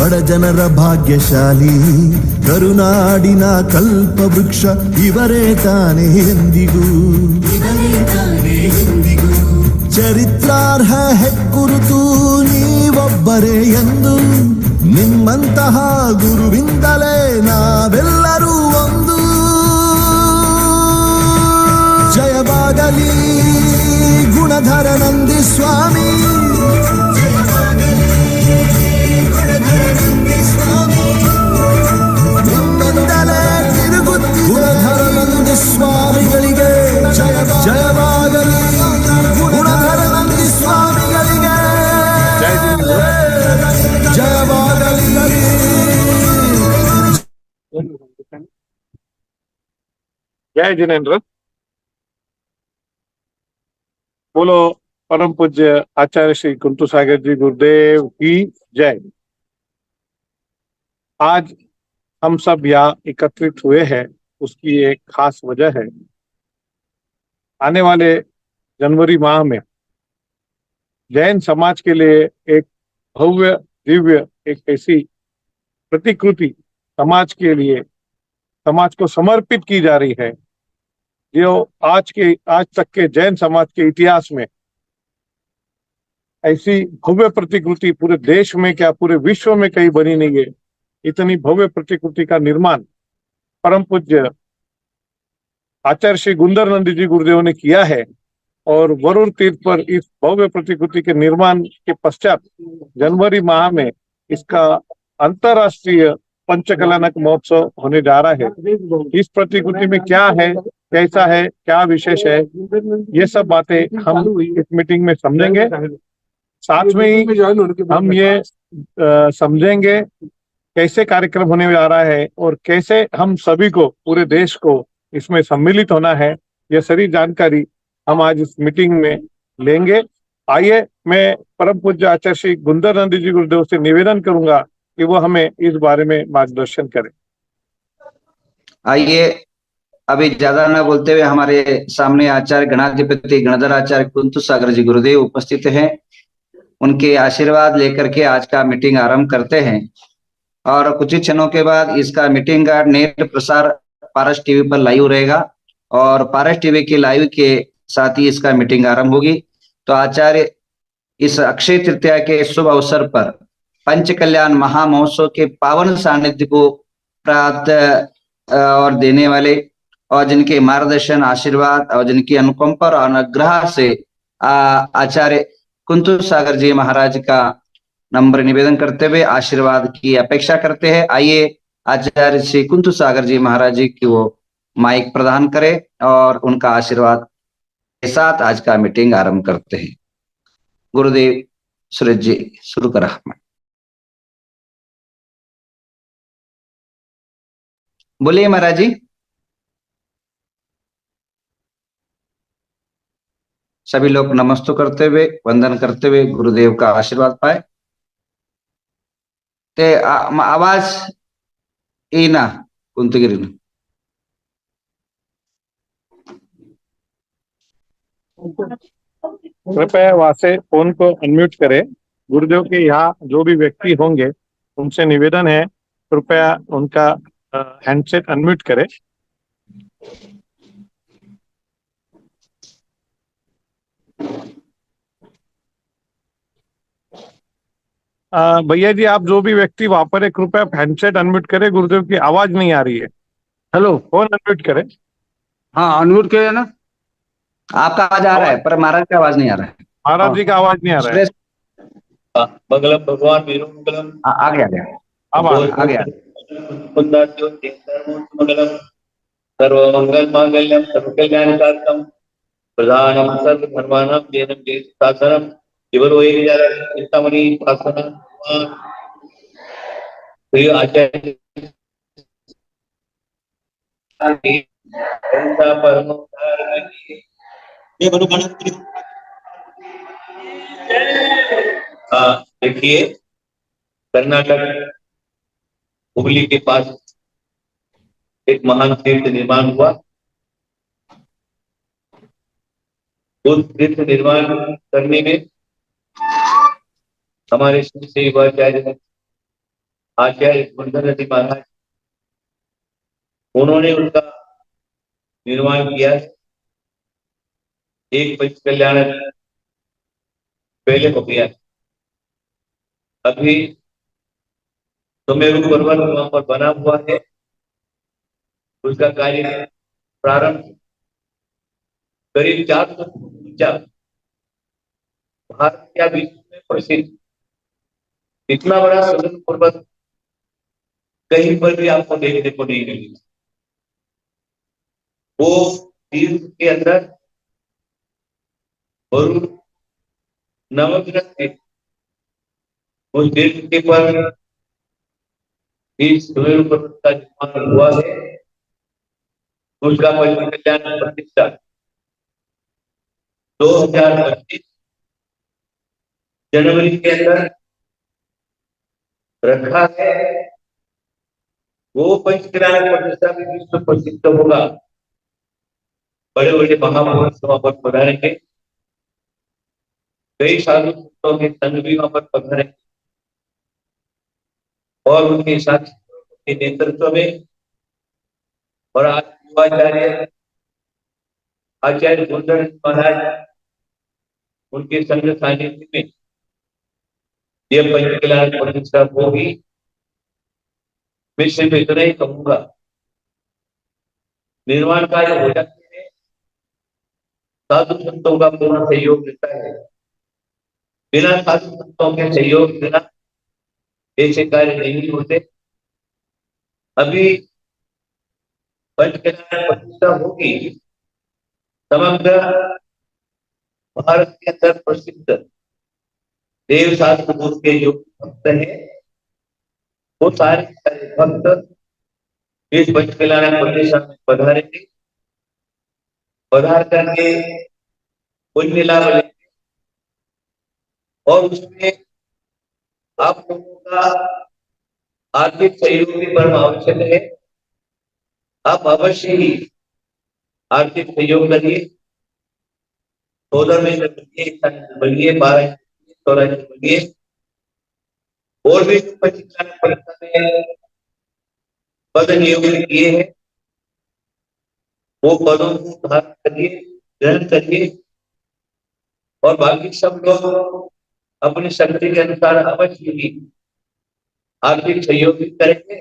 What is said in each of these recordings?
ಬಡ ಜನರ ಭಾಗ್ಯಶಾಲಿ ಕರುನಾಡಿನ ಕಲ್ಪವೃಕ್ಷ ಇವರೇ ತಾನೇ ಎಂದಿಗೂ ಚರಿತ್ರಾರ್ಹ ಹೆಗ್ಗುರುತು ನೀವೊಬ್ಬರೇ ಎಂದು ನಿಮ್ಮಂತಹ ಗುರುವಿಂದಲೇ ನಾವೆಲ್ಲರೂ ಒಂದು. ಜಯವಾಗಲಿ ಗುಣಧರ ನಂದಿ ಸ್ವಾಮಿ, ನಿಮ್ಮಿಂದಲೇ ತಿರುಗುತ್ತಿ ಗುಣಧರ ನಂದಿ ಸ್ವಾಮಿಗಳಿಗೆ ಜಯವಾಗಲಿ. ಗುಣಧರ ನಂದಿ ಸ್ವಾಮಿಗಳಿಗೆ ಜಯವಾಗಲಿ. जय जिनेन्द्र। बोलो परम पूज्य आचार्य श्री कुंतु सागर जी गुरुदेव की जय। आज हम सब यहाँ एकत्रित हुए हैं, उसकी एक खास वजह है। आने वाले जनवरी माह में जैन समाज के लिए एक भव्य दिव्य एक ऐसी प्रतिकृति समाज के लिए समाज को समर्पित की जा रही है जो आज तक के जैन समाज के इतिहास में ऐसी भव्य प्रतिकृति पूरे देश में क्या पूरे विश्व में कहीं बनी नहीं है। इतनी भव्य प्रतिकृति का निर्माण परम पूज्य आचार्य श्री गुंदरनंदी जी गुरुदेव ने किया है और वरुण तीर्थ पर इस भव्य प्रतिकृति के निर्माण के पश्चात जनवरी माह में इसका अंतरराष्ट्रीय पंचकल्याणक महोत्सव होने जा रहा है। इस प्रतिकृति में क्या है, कैसा है, क्या विशेष है, ये सब बातें हम इस मीटिंग में समझेंगे। साथ में ही हम ये समझेंगे कैसे कार्यक्रम होने जा रहा है और कैसे हम सभी को पूरे देश को इसमें सम्मिलित होना है। ये सारी जानकारी हम आज इस मीटिंग में लेंगे। आइए मैं परम पूज्य आचार्य श्री गुंदरनंदी जी गुरुदेव से निवेदन करूंगा कि वो हमें इस बारे में मार्गदर्शन करें। आइए अभी ज्यादा न बोलते हुए हमारे सामने आचार्य गणाधिपति गणधर आचार्य कुंतु सागर जी गुरुदेव उपस्थित हैं। उनके आशीर्वाद लेकर के आज का मीटिंग आरंभ करते हैं और कुछ ही क्षणों के बाद इसका मीटिंग का नेट प्रसार पारस टीवी पर लाइव रहेगा और पारस टीवी के लाइव के साथ ही इसका मीटिंग आरंभ होगी। तो आचार्य इस अक्षय तृतीया के शुभ अवसर पर पंच कल्याण महामहोत्सव के पावन सानिध्य को प्राप्त और देने वाले और जिनके मार्गदर्शन आशीर्वाद और जिनकी अनुकंपा और अनुग्रह से आचार्य कुंतु सागर जी महाराज का नम्र निवेदन करते हुए आशीर्वाद की अपेक्षा करते हैं। आइए आचार्य श्री कुंतु सागर जी महाराज जी की वो माइक प्रदान करें और उनका आशीर्वाद के साथ आज का मीटिंग आरंभ करते हैं। गुरुदेव सूरज जी शुरू करा। बोलिए महाराज जी। सभी लोग नमस्ते करते हुए वंदन करते हुए गुरुदेव का आशीर्वाद पाए। ते आवाज ना कुंतगिरी कृपया वहां से फोन को अनम्यूट करें। गुरुदेव के यहाँ जो भी व्यक्ति होंगे उनसे निवेदन है कृपया उनका हैंडसेट अनम्यूट करें। भैया जी आप जो भी व्यक्ति वहां पर है कृपया हैंडसेट अनम्यूट करें। गुरुदेव की आवाज नहीं आ रही है। हेलो फोन अनम्यूट करें। हाँ अनम्यूट किया ना। आपका आवाज आ रहा है पर महाराज का आवाज नहीं आ रहा है। महाराज जी का आवाज नहीं आ रहा है। मंगलम भगवान विष्णु मंगलम आ गया अब आ गया। मंगलम सर्वमंगल मांगल्यम सर्वकल्याणकार्यम प्रधानम सर्वधर्माणां वेदं शासनम चिंतामणि शासनम प्रिय आचार्य देखिए कर्नाटक हुगली के पास एक महान तीर्थ निर्माण हुआ। उस तीर्थ निर्माण करने में हमारे आचार्य गुंडर जी महाराज, उन्होंने उनका निर्माण किया है। एक पंच कल्याण पहले हो गया, अभी सुमेरु पर्वत वहां पर बना हुआ है, उसका कार्य प्रारंभ, करीब 400 फुट ऊंचा, भारत या विश्व में प्रसिद्ध इतना बड़ा सुमेरु पर्वत कहीं पर भी आपको देखने को नहीं मिलेगा। वो तीर्थ के अंदर वरुण नवग्रह तीर्थ, उस तीर्थ के पर इस सुमेरु पर्वत का निर्माण हुआ है। उसका पंच कल्याण प्रतिष्ठा 2025 जनवरी के अंदर रखा है। वो पंच कल्याण प्रतिष्ठा भी विश्व प्रसिद्ध होगा। बड़े बड़े महापुरुष वहां पर पधारेंगे, कई साधु संतों के संग भी वहां पर पधारेंगे और उनके साथ के नेतृत्व में, और आज युवाचार्य आचार्य गुंडर महाराज उनके संग सानिध्य में ये पंच कल्याण प्रतिष्ठा होगी। मैं सिर्फ इतना ही कहूंगा, निर्माण कार्य हो जाते हैं, साधु संतों का पूर्ण सहयोग मिलता है। बिना साधु संतों के सहयोग बिना ऐसे कार्य नहीं होते। अभी पंच कल्याण प्रतिष्ठा होगी, समग्र भारत के अंदर प्रसिद्ध देव शास्त्र बोध के जो भक्त हैं, वो सारे भक्त इस पंच कल्याण प्रतिष्ठा में पधारेंगे, पधार करके पुण्य लाभ लेंगे और उसमें आप लोगों का आर्थिक सहयोग भी परम आवश्यक है। आप अवश्य ही आर्थिक सहयोग करिए, 14 में बनिए, 12 16 बनिए, और भी पंच कल्याण परीक्षा में पद नियुक्त किए हैं, वो पदों को धारण करिए, ग्रहण करिए, और बाकी सब लोग अपनी शक्ति के अनुसार अवश्य ही आर्थिक सहयोग भी करेंगे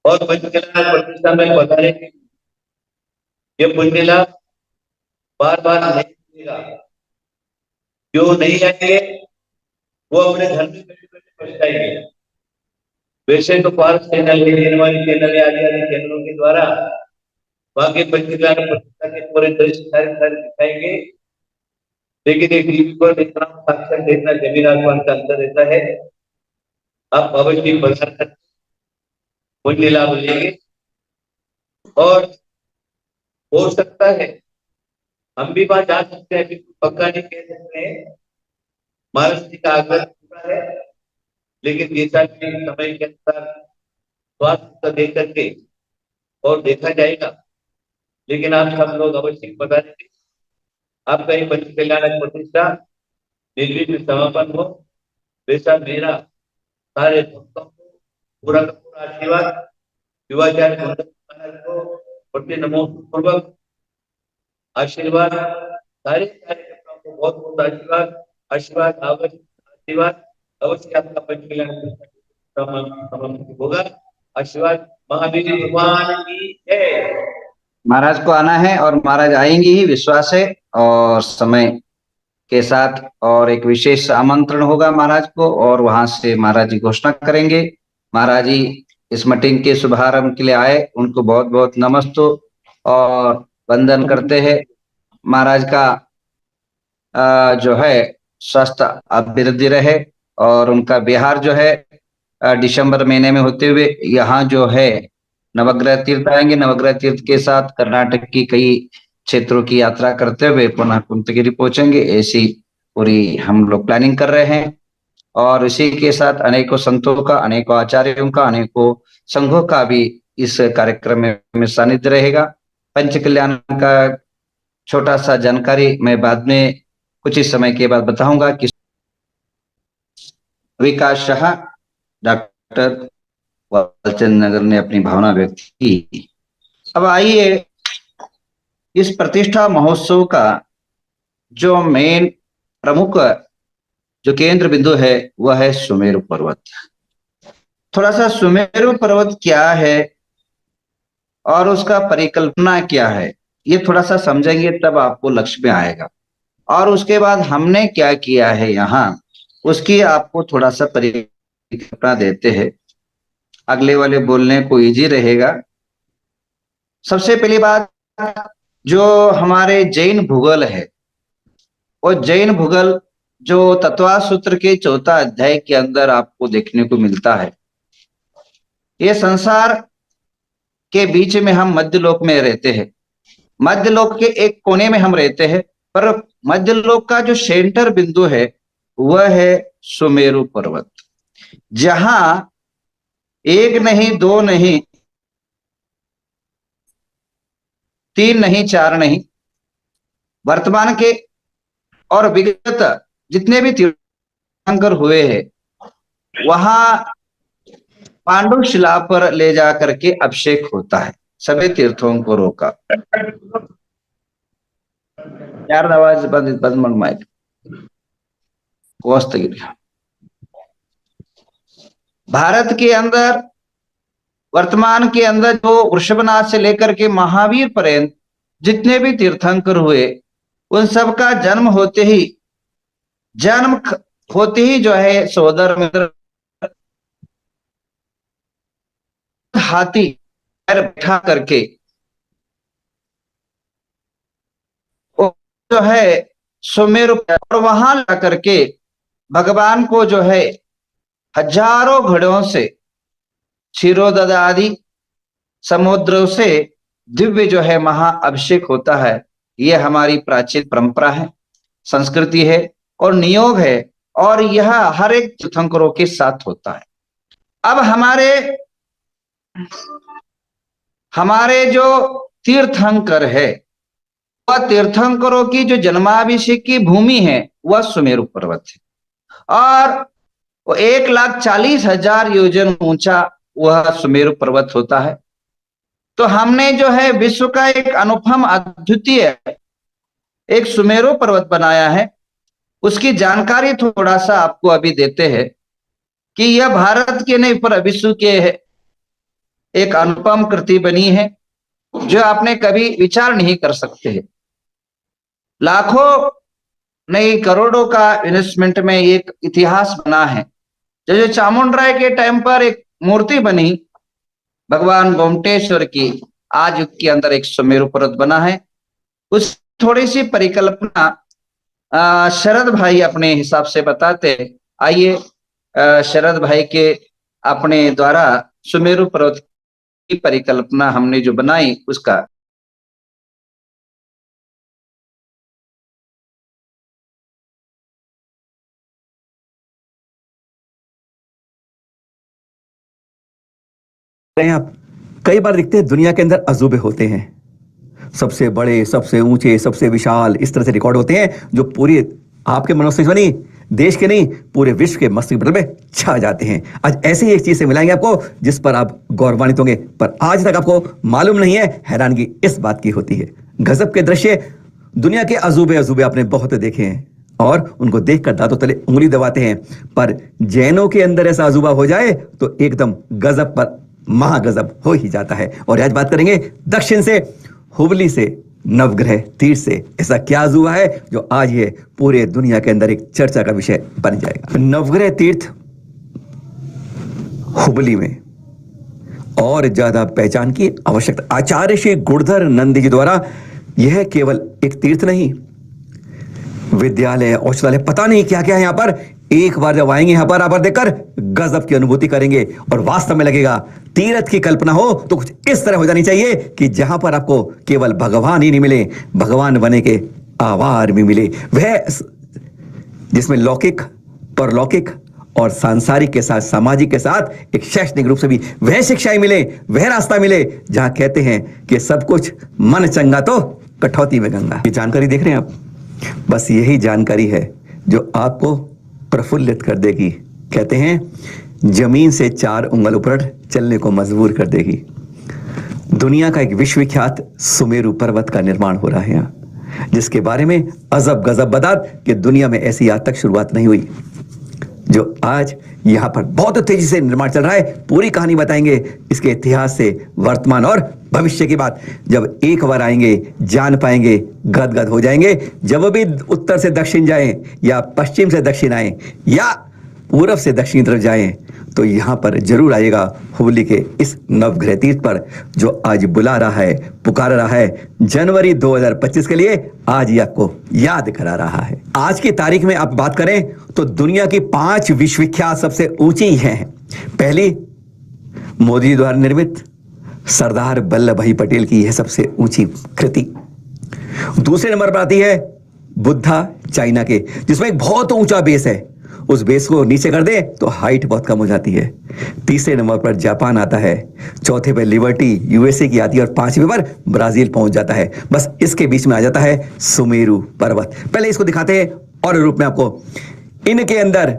और पंच कल्याण प्रतिष्ठा में पधारेंगे। ये पुण्य लाभ बार बार नहीं मिलेगा। जो नहीं आएंगे वो अपने घर में बैठे बैठे पछताएंगे। वैसे तो पार्क चैनल के चैनल आदि आदि चैनलों के द्वारा वहां के पंच कल्याण प्रतिष्ठा के पूरे दृश्य सारे दिखाएंगे, लेकिन एक टीवी पर इतना साक्षात देखना जमीन आसमान का अंतर रहता है। आप अवश्य पधार कर पुण्य लाभ लेंगे, और हो सकता है हम भी वहां जा सकते हैं, पक्का नहीं कह सकते हैं। महाराज जी का आग्रह पूरा है, लेकिन जैसा कि समय के अनुसार स्वास्थ्य देख करके और देखा जाएगा, लेकिन आप सब लोग अवश्य पधारेंगे। आपका ये पंच कल्याण प्रतिष्ठा निर्विघ्न समापन हो, वैसा मेरा सारे भक्तों को पूरा का पूरा आशीर्वाद, युवाचार्य महाराज को प्रति नमो पूर्वक आशीर्वाद, सारे कार्यकर्ताओं को बहुत बहुत आशीर्वाद आशीर्वाद आशीर्वाद अवश्य आपका पंच कल्याण होगा। आशीर्वाद महावीर भगवान की जय। महाराज को आना है और महाराज आएंगे ही, विश्वास है, और समय के साथ, और एक विशेष आमंत्रण होगा महाराज को, और वहां से महाराज जी घोषणा करेंगे। महाराज जी इस मीटिंग के शुभारंभ के लिए आए, उनको बहुत बहुत नमस्ते और वंदन करते हैं। महाराज का जो है स्वास्थ्य अभिवृद्धि रहे, और उनका बिहार जो है दिसंबर महीने में होते हुए यहाँ जो है नवग्रह तीर्थ आएंगे। नवग्रह तीर्थ के साथ कर्नाटक की कई क्षेत्रों की यात्रा करते हुए पुनः कुंतगिरी पहुंचेंगे। ऐसी पूरी हम लोग प्लानिंग कर रहे हैं, और इसी के साथ अनेकों संतों का, अनेकों आचार्यों का, अनेकों संघों का भी इस कार्यक्रम में सानिध्य रहेगा। पंच कल्याण का छोटा सा जानकारी मैं बाद में कुछ ही समय के बाद बताऊंगा कि विकास शाह, डॉक्टर डॉक्टर वालचंद नगर ने अपनी भावना व्यक्त की। अब आइए इस प्रतिष्ठा महोत्सव का जो मेन प्रमुख जो केंद्र बिंदु है वह है सुमेरु पर्वत। थोड़ा सा सुमेरु पर्वत क्या है और उसका परिकल्पना क्या है, ये थोड़ा सा समझेंगे तब आपको लक्ष्य में आएगा। और उसके बाद हमने क्या किया है यहाँ, उसकी आपको थोड़ा सा परिकल्पना देते हैं, अगले वाले बोलने को इजी रहेगा। सबसे पहली बात, जो हमारे जैन भूगोल है, वो जैन भूगोल जो तत्वा सूत्र के 4था अध्याय के अंदर आपको देखने को मिलता है। ये संसार के बीच में हम मध्यलोक में रहते हैं, मध्यलोक के एक कोने में हम रहते हैं, पर मध्यलोक का जो सेंटर बिंदु है वह है सुमेरु पर्वत, जहां एक नहीं, दो नहीं, तीन नहीं, चार नहीं, वर्तमान के और विगत जितने भी तीर्थंकर हुए हैं वहां पांडु शिला पर ले जा करके अभिषेक होता है सभी तीर्थंकरों का। यार आवाज बंद माइक भारत के अंदर वर्तमान के अंदर जो वृषभनाथ से लेकर के महावीर पर्यंत जितने भी तीर्थंकर हुए, उन सब का जन्म होते ही जो है सोदर मित्र हाथी पैर बैठा करके जो है सुमेरु और वहां ला करके भगवान को जो है हजारों घड़ों से क्षीरोद आदि समुद्रों से दिव्य जो है महाअभिषेक होता है। यह हमारी प्राचीन परंपरा है, संस्कृति है और नियोग है, और यह हर एक तीर्थंकरों के साथ होता है। अब हमारे जो तीर्थंकर है, वह तीर्थंकरों की जो जन्माभिषेक की भूमि है वह सुमेरु पर्वत है, और वो 1,40,000 योजन ऊंचा वह सुमेरु पर्वत होता है। तो हमने जो है विश्व का एक अनुपम अद्वितीय एक सुमेरु पर्वत बनाया है। उसकी जानकारी थोड़ा सा आपको अभी देते हैं कि यह भारत के नहीं पर विश्व के एक अनुपम कृति बनी है, जो आपने कभी विचार नहीं कर सकते हैं। लाखों नहीं करोड़ों का इन्वेस्टमेंट में एक इतिहास बना है। जो चामुंडराय के टाइम पर एक मूर्ति बनी भगवान गोमटेश्वर की, आज के अंदर एक सुमेरु पर्वत बना है। उस थोड़ी सी परिकल्पना शरद भाई अपने हिसाब से बताते। आइए शरद भाई के अपने द्वारा सुमेरु पर्वत की परिकल्पना हमने जो बनाई उसका आप कई बार दिखते हैं दुनिया के अंदर अजूबे होते हैं, सबसे बड़े, सबसे ऊंचे, सबसे विशाल, इस तरह से रिकॉर्ड होते हैं जो पूरी आपके मस्तिष्क में नहीं, देश के नहीं, पूरे विश्व के मस्तिष्क में छा जाते हैं। आज ऐसे ही एक चीज से मिलाएंगे आपको जिस पर आप गौरवान्वित होंगे, पर आज तक आपको मालूम नहीं है। हैरानगी इस बात की होती है। गजब के दृश्य, दुनिया के अजूबे आपने बहुत देखे हैं और उनको देखकर दांतों तले उंगली दबाते हैं, पर जैनों के अंदर ऐसा अजूबा हो जाए तो एकदम गजब पर महागजब हो ही जाता है। और आज बात करेंगे दक्षिण से, हुबली से, नवग्रह तीर्थ से। ऐसा क्या अजूबा है जो आज ये पूरे दुनिया के अंदर एक चर्चा का विषय बन जाएगा। नवग्रह तीर्थ हुबली में और ज्यादा पहचान की आवश्यकता। आचार्य श्री गुणधर नंदी जी द्वारा यह केवल एक तीर्थ नहीं, विद्यालय, औषधालय, पता नहीं क्या क्या है यहाँ पर। एक बार जब आएंगे यहाँ पर देखकर गजब की अनुभूति करेंगे और वास्तव में लगेगा तीर्थ की कल्पना हो तो कुछ इस तरह हो जानी चाहिए कि जहां पर आपको केवल भगवान ही नहीं मिले, भगवान बने के आवार भी मिले। वह जिसमें लौकिक, परलौकिक और सांसारिक के साथ, सामाजिक के साथ एक शैक्षणिक रूप से भी वह शिक्षाएं मिले, वह रास्ता मिले जहां कहते हैं कि सब कुछ मन चंगा तो कठौती में गंगा। ये जानकारी देख रहे हैं आप, बस यही जानकारी है जो आपको प्रफुल्लित कर देगी। कहते हैं जमीन से 4 उंगल ऊपर चलने को मजबूर कर देगी। दुनिया का एक विश्वविख्यात सुमेरु पर्वत का निर्माण हो रहा है यहाँ, जिसके बारे में अजब गजब बतात कि दुनिया में ऐसी आज तक शुरुआत नहीं हुई, जो आज यहाँ पर बहुत तेजी से निर्माण चल रहा है। पूरी कहानी बताएंगे इसके इतिहास से, वर्तमान और भविष्य की बात। जब एक बार आएंगे जान पाएंगे, गदगद हो जाएंगे। जब भी उत्तर से दक्षिण जाएं या पश्चिम से दक्षिण आए या पूरब से दक्षिण तरफ जाएं, तो यहाँ पर जरूर आएगा हुबली के इस नवग्रह तीर्थ पर, जो आज बुला रहा है, पुकार रहा है जनवरी 2025 के लिए। आज ये आपको याद करा रहा है। आज की तारीख में आप बात करें तो दुनिया की 5 विश्वविख्यात सबसे ऊंची हैं। पहली, मोदी द्वारा निर्मित सरदार वल्लभ भाई पटेल की यह सबसे ऊंची कृति। दूसरे नंबर पर आती है बुद्धा, चाइना के, जिसमें एक बहुत ऊंचा बेस है। उस बेस को नीचे कर दे तो हाइट बहुत कम हो जाती है। तीसरे नंबर पर जापान आता है, चौथे पे लिबर्टी यूएसए की आती है और 5वें पर ब्राजील पहुंच जाता है। बस इसके बीच में आ जाता है सुमेरु पर्वत। पहले इसको दिखाते हैं और रूप में आपको। इनके अंदर,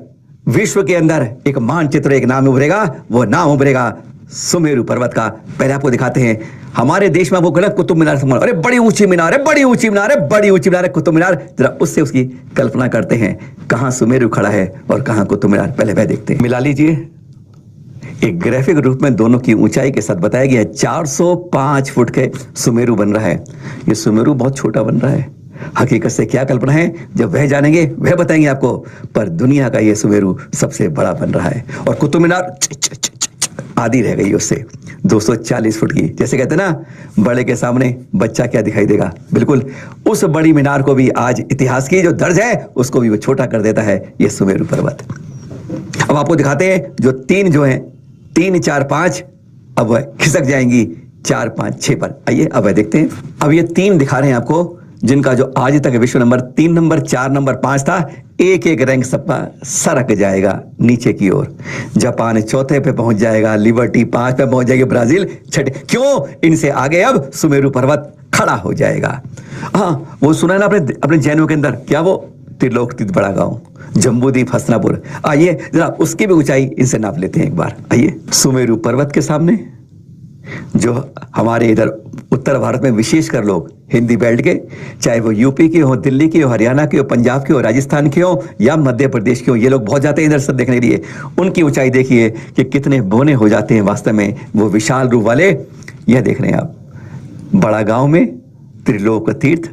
विश्व के अंदर एक मानचित्र, एक नाम उभरेगा, वो नाम उभरेगा सुमेरु पर्वत का। पहले आपको दिखाते हैं। हमारे देश में आपको गलत कुतुब मीनार समझ, अरे बड़ी ऊंची मीनार है, बड़ी ऊंची मीनार है, बड़ी ऊंची मीनार है कुतुब मीनार। जरा उससे उसकी कल्पना करते हैं, कहां सुमेरु खड़ा है और कहां कुतुब मीनार, पहले वह देखते हैं। मिला लीजिए, एक ग्राफिक रूप में दोनों की ऊंचाई के साथ बताया गया है। 405 फुट के सुमेरु बन रहा है। ये सुमेरु बहुत छोटा बन रहा है। हकीकत से क्या कल्पना है, जब वह जानेंगे वह बताएंगे आपको। पर दुनिया का यह सुमेरु सबसे बड़ा बन रहा है। और कुतुब मीनार आधी रह गई उससे, 240 फुट की। जैसे कहते हैं ना, बड़े के सामने बच्चा क्या दिखाई देगा, बिल्कुल उस बड़ी मीनार को भी आज इतिहास की जो दर्ज है उसको भी वो छोटा कर देता है ये सुमेरु पर्वत। अब आपको दिखाते हैं जो 3 जो हैं, 3, 4, 5, अब वह खिसक जाएंगी 4, 5, 6 पर। आइए अब वह देखते हैं। अब ये 3 दिखा रहे हैं आपको, जिनका जो आज तक विश्व नंबर 3 नंबर 4 नंबर 5 था, एक एक रैंक सबका सरक जाएगा नीचे की ओर। जापान 4थे पे पहुंच जाएगा, लिबर्टी 5 पे पहुंच जाएगी, ब्राजील 6। क्यों? इनसे आगे अब सुमेरु पर्वत खड़ा हो जाएगा। हाँ, वो सुना है ना अपने जैनों के अंदर, क्या वो त्रिलोक तीर्थ बड़ा गांव जम्बूद्वीप हसनापुर। आइए जरा उसकी भी ऊंचाई इनसे नाप लेते हैं एक बार। आइए, सुमेरु पर्वत के सामने जो हमारे इधर उत्तर भारत में विशेषकर लोग हिंदी बेल्ट के, चाहे वो यूपी के हो, दिल्ली के हो, हरियाणा के हो, पंजाब के हो, राजस्थान के हो या मध्य प्रदेश के हो, ये लोग बहुत जाते हैं इधर सब देखने के लिए। उनकी ऊंचाई देखिए कि कितने बोने हो जाते हैं वास्तव में वो विशाल रूप वाले। यह देख रहे हैं आप, बड़ा गांव में त्रिलोक तीर्थ,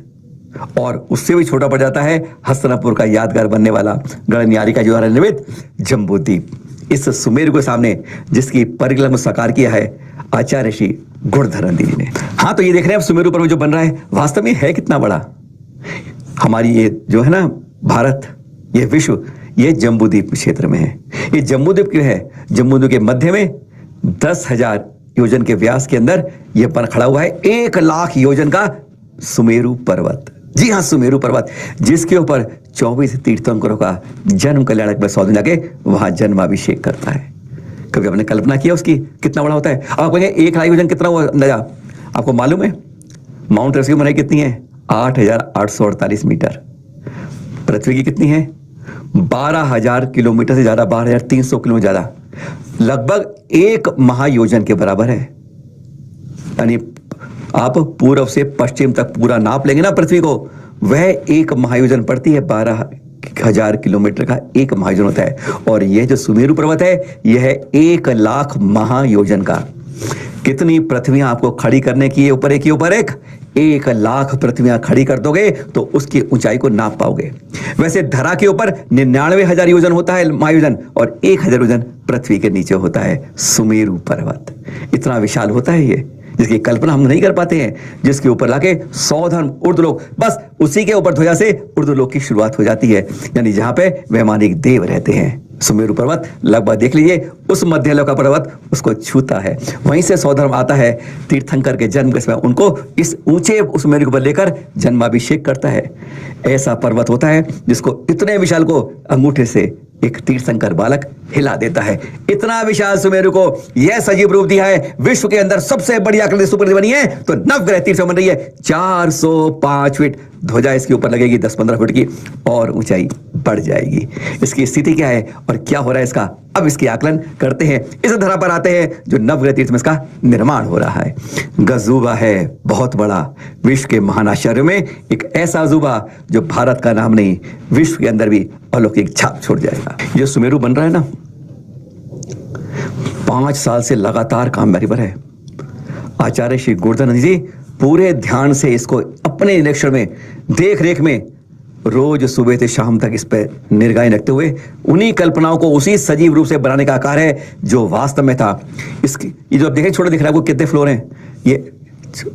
और उससे भी छोटा पड़ जाता है हस्तिनापुर का यादगार बनने वाला गणन्यारी का जो निर्मित जम्बूद्वीप। इस सुमेरु के सामने जिसकी परिकल्पना को साकार किया है आचार्य श्री गुणधर जी ने। हाँ, तो ये देख रहे हैं आप सुमेरु पर्वत जो बन रहा है, वास्तव में है कितना बड़ा। हमारी ये जो है ना भारत, ये विश्व, ये जम्बूद्वीप क्षेत्र में है। ये जम्बूद्वीप क्यों है? जम्बूद्वीप के मध्य में 10,000 योजन के व्यास के अंदर यह पर खड़ा हुआ है 1 लाख योजन का सुमेरु पर्वत। जी हाँ, सुमेरु पर्वत, जिसके ऊपर 24 तीर्थंकरों का जन्म कल्याणक में 100 दिन लगे वहां जन्माभिषेक करता है। कभी आपने कल्पना किया उसकी कितना बड़ा होता है? आप कहेंगे 1 लाख योजन कितना हुआ अंदाजा? आपको मालूम है माउंट एवरेस्ट की ऊंचाई कितनी है? 8,848 मीटर। पृथ्वी की कितनी है? 12,000 किलोमीटर से ज्यादा, 12,300 किलोमीटर ज्यादा, लगभग 1 महायोजन के बराबर है। यानी आप पूर्व से पश्चिम तक पूरा नाप लेंगे ना पृथ्वी को, वह 1 महायोजन पड़ती है। 12,000 किलोमीटर का 1 महायोजन होता है। और यह जो सुमेरु पर्वत है यह है 1 लाख महायोजन का। कितनी पृथ्वियां आपको खड़ी करने की ऊपर एक 1 लाख पृथ्वियां खड़ी कर दोगे तो उसकी ऊंचाई को नाप पाओगे। वैसे धरा के ऊपर 99,000 योजन होता है महायोजन, और 1,000 योजन पृथ्वी के नीचे होता है सुमेरु पर्वत। इतना विशाल होता है ये, जिसकी कल्पना हम नहीं कर पाते हैं। जिसके ऊपर लाके 100 धर्म उर्दुलोक, बस उसी के ऊपर ध्वजा से उर्दुलोक की शुरुआत हो जाती है, यानी जहां पे वैमानिक देव रहते हैं। सुमेरु पर्वत लगभग देख लीजिए, उस मध्यलोक का पर्वत उसको छूता है। वहीं से 100 धर्म आता है, तीर्थंकर के जन्म के समय उनको इस ऊंचे सुमेरु के ऊपर लेकर जन्माभिषेक करता है। ऐसा पर्वत होता है जिसको इतने विशाल को अंगूठे से एक तीर्थंकर बालक हिला देता है। इतना विशाल सुमेरु को यह सजीव रूप दिया है। विश्व के अंदर सबसे बड़ी आकृति सुपर बनी है तो नवग्रह तीर्थ बन रही है। 405 फीट ध्वजा इसके ऊपर लगेगी, 10-15 फीट की, और ऊंचाई बढ़ जाएगी। इसकी स्थिति क्या है और क्या हो रहा है इसका, अब इसकी आकलन करते हैं। इस धरा पर आते हैं जो नवग्रह तीर्थ में इसका निर्माण हो रहा है। गजूबा है बहुत बड़ा, विश्व के महान आश्चर्यों में एक ऐसा अजूबा जो भारत का नाम नहीं विश्व के अंदर भी अलौकिक छाप छोड़ जाएगा। ये सुमेरु बन रहा है ना, 5 साल से लगातार काम मेरे पर है। आचार्य श्री गुरुदयानंद जी पूरे ध्यान से इसको अपने निरीक्षण में देख रेख में रोज सुबह से शाम तक इस पर निगाहें रखते हुए उन्हीं कल्पनाओं को उसी सजीव रूप से बनाने का आकार है जो वास्तव में था। इसकी ये जो आप देखें छोटे दिख रहा है आपको कितने फ्लोर हैं, ये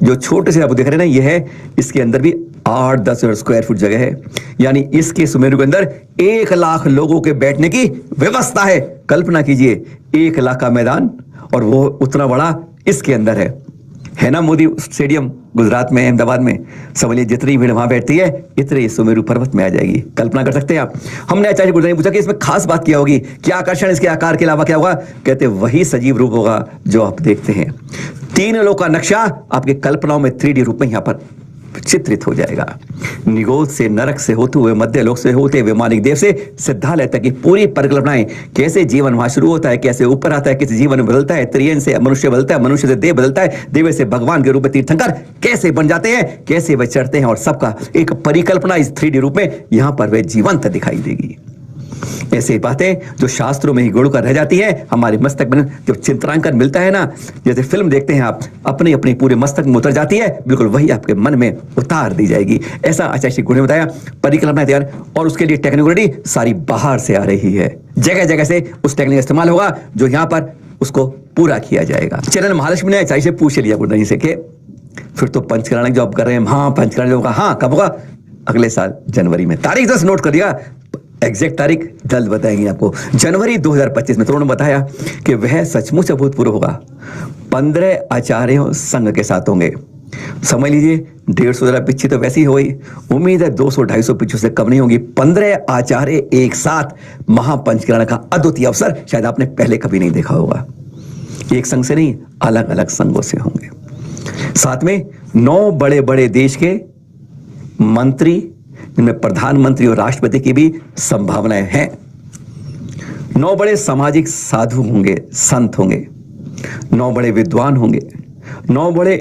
जो छोटे से आप देख रहे हैं ना, ये है इसके अंदर भी 8-10 स्क्वायर फुट जगह है। यानी इसके सुमेरु के अंदर 1 लाख लोगों के बैठने की व्यवस्था है। कल्पना कीजिए 1 लाख का मैदान और वो उतना बड़ा इसके अंदर है ना मोदी स्टेडियम गुजरात में, अहमदाबाद में। समझिए जितनी भीड़ वहां बैठती है इतनी सुमेरु पर्वत में आ जाएगी। कल्पना कर सकते हैं आप। हमने आचार्य गुरुदेव ने पूछा कि इसमें खास बात क्या होगी, क्या आकर्षण इसके आकार के अलावा क्या होगा। कहते वही सजीव रूप होगा जो आप देखते हैं। 3 लोक का नक्शा आपके कल्पनाओं में 3D रूप में यहां पर चित्रित हो जाएगा। निगोद से नरक से होते हुए मध्य लोक से होते हुए मानिक देव से सिद्धालय तक की पूरी परिकल्पनाएं, कैसे जीवन वहां शुरू होता है, कैसे ऊपर आता है, कैसे जीवन बदलता है, त्रियन से मनुष्य बदलता है, मनुष्य से देव बदलता है, देव से भगवान के रूप में तीर्थंकर कैसे बन जाते हैं, कैसे वे चढ़ते हैं, और सबका एक परिकल्पना इस 3D रूप में यहां पर वे जीवंत दिखाई देगी। ऐसी बातें जो शास्त्रों में ही गुड़ कर रह जाती है हमारे मस्तक में जब चिंतनांकन मिलता है ना, जैसे फिल्म देखते हैं आप, अपनी अपनी पूरे मस्तक में उतर जाती है, बिल्कुल वही आपके मन में उतार दी जाएगी। ऐसा आचार्य श्री गुरु ने बताया। परिकल्पना तैयार और उसके लिए टेक्नोलॉजी सारी बाहर से आ रही है। जगह जगह से उस टेक्निक इस्तेमाल होगा जो यहाँ पर उसको पूरा किया जाएगा। चरण महालक्ष्मी ने आचार्य से पूछ लिया गुरुदानी से कि फिर तो पंचकरण जॉब कर रहे हैं। हाँ पंचकरण जॉब का, हाँ कब होगा, अगले साल जनवरी में। तारीख 10 नोट कर दिया, एग्जैक्ट तारीख जल्द बताएंगे आपको। जनवरी 2025 में तो उन्होंने बताया कि वह सचमुच अभूतपूर्व होगा। 15 आचार्यों संघ के साथ होंगे। समझ लीजिए 150 पिछी तो वैसी हो गई, उम्मीद है 200-250 पिछू से कम नहीं होगी। 15 आचार्य एक साथ महापंचकरण का अद्वितीय अवसर शायद आपने पहले कभी नहीं देखा होगा। एक संघ से नहीं, अलग अलग संघों से होंगे। साथ में 9 बड़े बड़े देश के मंत्री, जिनमें प्रधानमंत्री और राष्ट्रपति की भी संभावनाएं हैं। 9 बड़े सामाजिक साधु होंगे, संत होंगे, 9 बड़े विद्वान होंगे, 9 बड़े